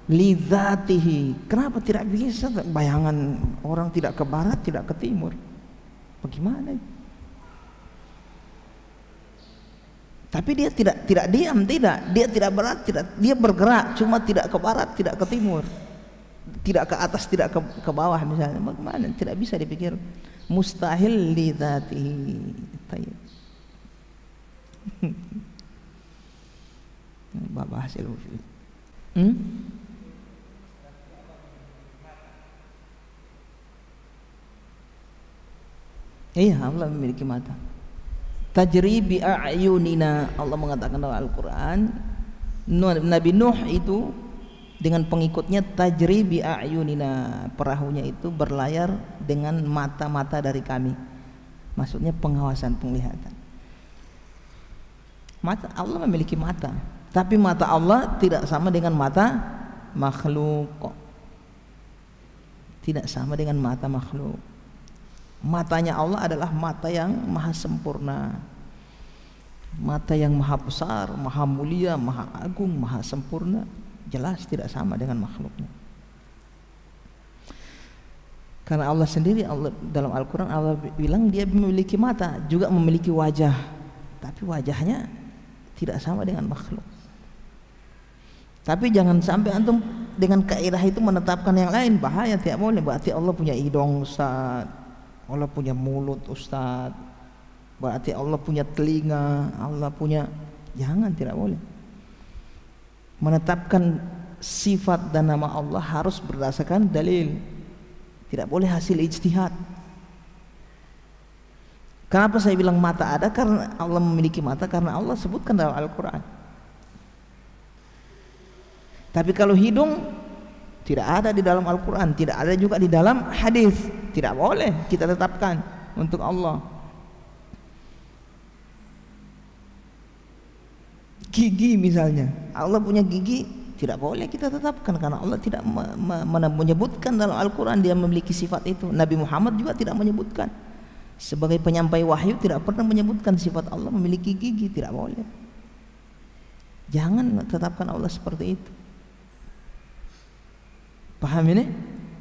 Lidzatihi. Kenapa tidak bisa? Bayangan orang tidak ke barat, tidak ke timur. Bagaimana? Tapi dia tidak diam, tidak. Dia tidak berat, tidak. Dia bergerak, cuma tidak ke barat, tidak ke timur. Tidak ke atas, tidak ke bawah misalnya. Bagaimana? Tidak bisa dipikir. Mustahil lidzatihi. Tayyib. Bapak hasil iya, Allah memiliki mata. Tajri bi a'yunina, Allah mengatakan dalam Al-Quran, Nabi Nuh itu dengan pengikutnya tajri bi a'yunina, perahunya itu berlayar dengan mata-mata dari kami. Maksudnya pengawasan, penglihatan. Mata Allah memiliki mata, tapi mata Allah tidak sama dengan mata makhluk. Tidak sama dengan mata makhluk. Matanya Allah adalah mata yang maha sempurna, mata yang maha besar, maha mulia, maha agung, maha sempurna. Jelas tidak sama dengan makhluknya. Karena Allah sendiri, Allah dalam Al-Quran Allah bilang dia memiliki mata, juga memiliki wajah, tapi wajahnya tidak sama dengan makhluk. Tapi jangan sampai antum dengan kaidah itu menetapkan yang lain, bahaya, tidak boleh. Berarti Allah punya hidung, Ustaz. Allah punya mulut, Ustaz. Berarti Allah punya telinga, Allah punya. Jangan, tidak boleh. Menetapkan sifat dan nama Allah harus berdasarkan dalil. Tidak boleh hasil ijtihad. Kenapa saya bilang mata ada? Karena Allah memiliki mata, karena Allah sebutkan dalam Al-Quran. Tapi kalau hidung tidak ada di dalam Al-Quran, tidak ada juga di dalam hadis. Tidak boleh kita tetapkan untuk Allah. Gigi misalnya, Allah punya gigi, tidak boleh kita tetapkan karena Allah tidak menyebutkan dalam Al-Quran dia memiliki sifat itu. Nabi Muhammad juga tidak menyebutkan. Sebagai penyampai wahyu tidak pernah menyebutkan sifat Allah memiliki gigi, tidak boleh. Jangan tetapkan Allah seperti itu. Paham ini?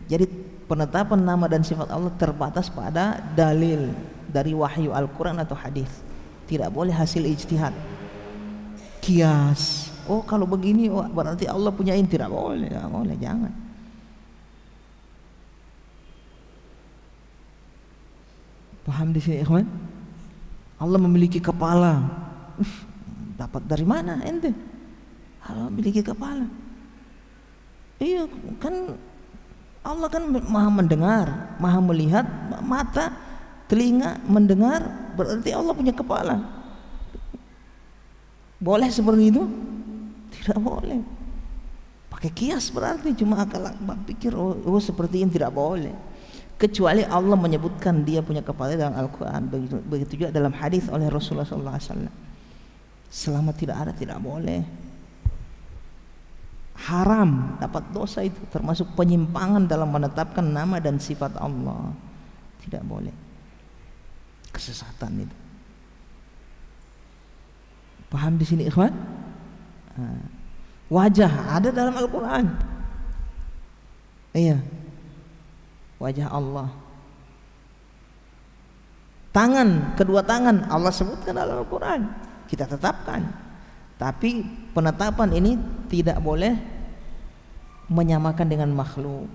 Jadi penetapan nama dan sifat Allah terbatas pada dalil dari wahyu Al-Quran atau hadis. Tidak boleh hasil ijtihad, kias. Oh kalau begini berarti Allah punya ini, tidak boleh, tidak boleh, jangan. Paham di sini, ikhwan? Allah memiliki kepala. Dapat dari mana ente? Allah memiliki kepala. Iya kan, Allah kan maha mendengar, maha melihat, mata, telinga, mendengar, berarti Allah punya kepala. Boleh seperti itu? Tidak boleh. Pakai kias berarti cuma akal pikir oh seperti ini, tidak boleh. Kecuali Allah menyebutkan dia punya kepala dalam Al-Quran, begitu juga dalam hadis oleh Rasulullah SAW. Selama tidak ada, tidak boleh. Haram, dapat dosa itu, termasuk penyimpangan dalam menetapkan nama dan sifat Allah. Tidak boleh. Kesesatan itu. Paham di sini, ikhwan? Wajah ada dalam Al-Quran. Iya, wajah Allah. Tangan, kedua tangan Allah sebutkan dalam Al-Quran, kita tetapkan. Tapi penetapan ini tidak boleh menyamakan dengan makhluk.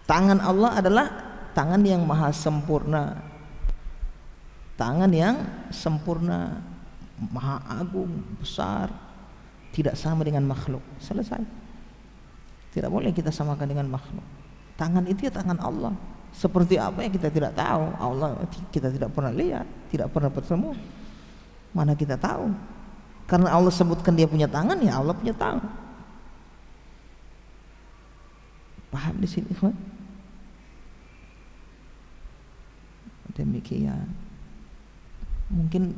Tangan Allah adalah tangan yang maha sempurna, tangan yang sempurna, maha agung, besar, tidak sama dengan makhluk. Selesai. Tidak boleh kita samakan dengan makhluk. Tangan itu ya tangan Allah. Seperti apa yang kita tidak tahu. Allah kita tidak pernah lihat, tidak pernah bertemu. Mana kita tahu? Karena Allah sebutkan dia punya tangan, ya Allah punya tangan. Paham di sini, ikhwan? Demikian. Mungkin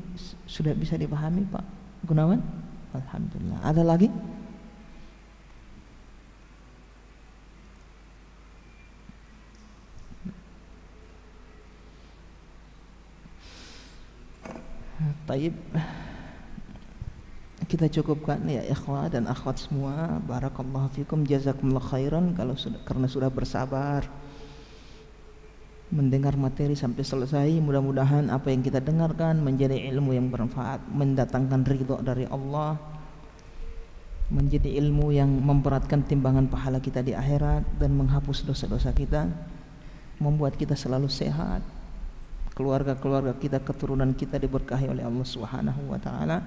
sudah bisa dipahami, Pak Gunawan? Alhamdulillah. Ada lagi? Taib. Kita cukupkan ya ikhwah dan akhwat semua. Barakallahu fikum, jazakumullah khairan karena sudah bersabar mendengar materi sampai selesai. Mudah-mudahan apa yang kita dengarkan menjadi ilmu yang bermanfaat, mendatangkan ridho dari Allah, menjadi ilmu yang memberatkan timbangan pahala kita di akhirat dan menghapus dosa-dosa kita, membuat kita selalu sehat, keluarga-keluarga kita, keturunan kita diberkahi oleh Allah Subhanahu wa taala.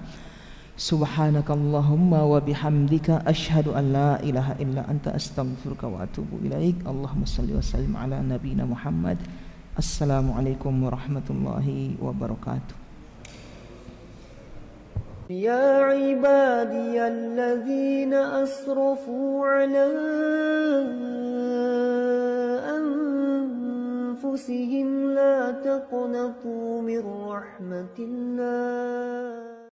Subhanakallahumma wa bihamdika asyhadu an la ilaha illa anta astaghfiruka wa atubu ilaik. Allahumma shalli wa sallim ala nabiyyina Muhammad. Assalamualaikum warahmatullahi wabarakatuh. يا عبادي الذين أسرفوا على أنفسهم لا تقنطوا من رحمة الله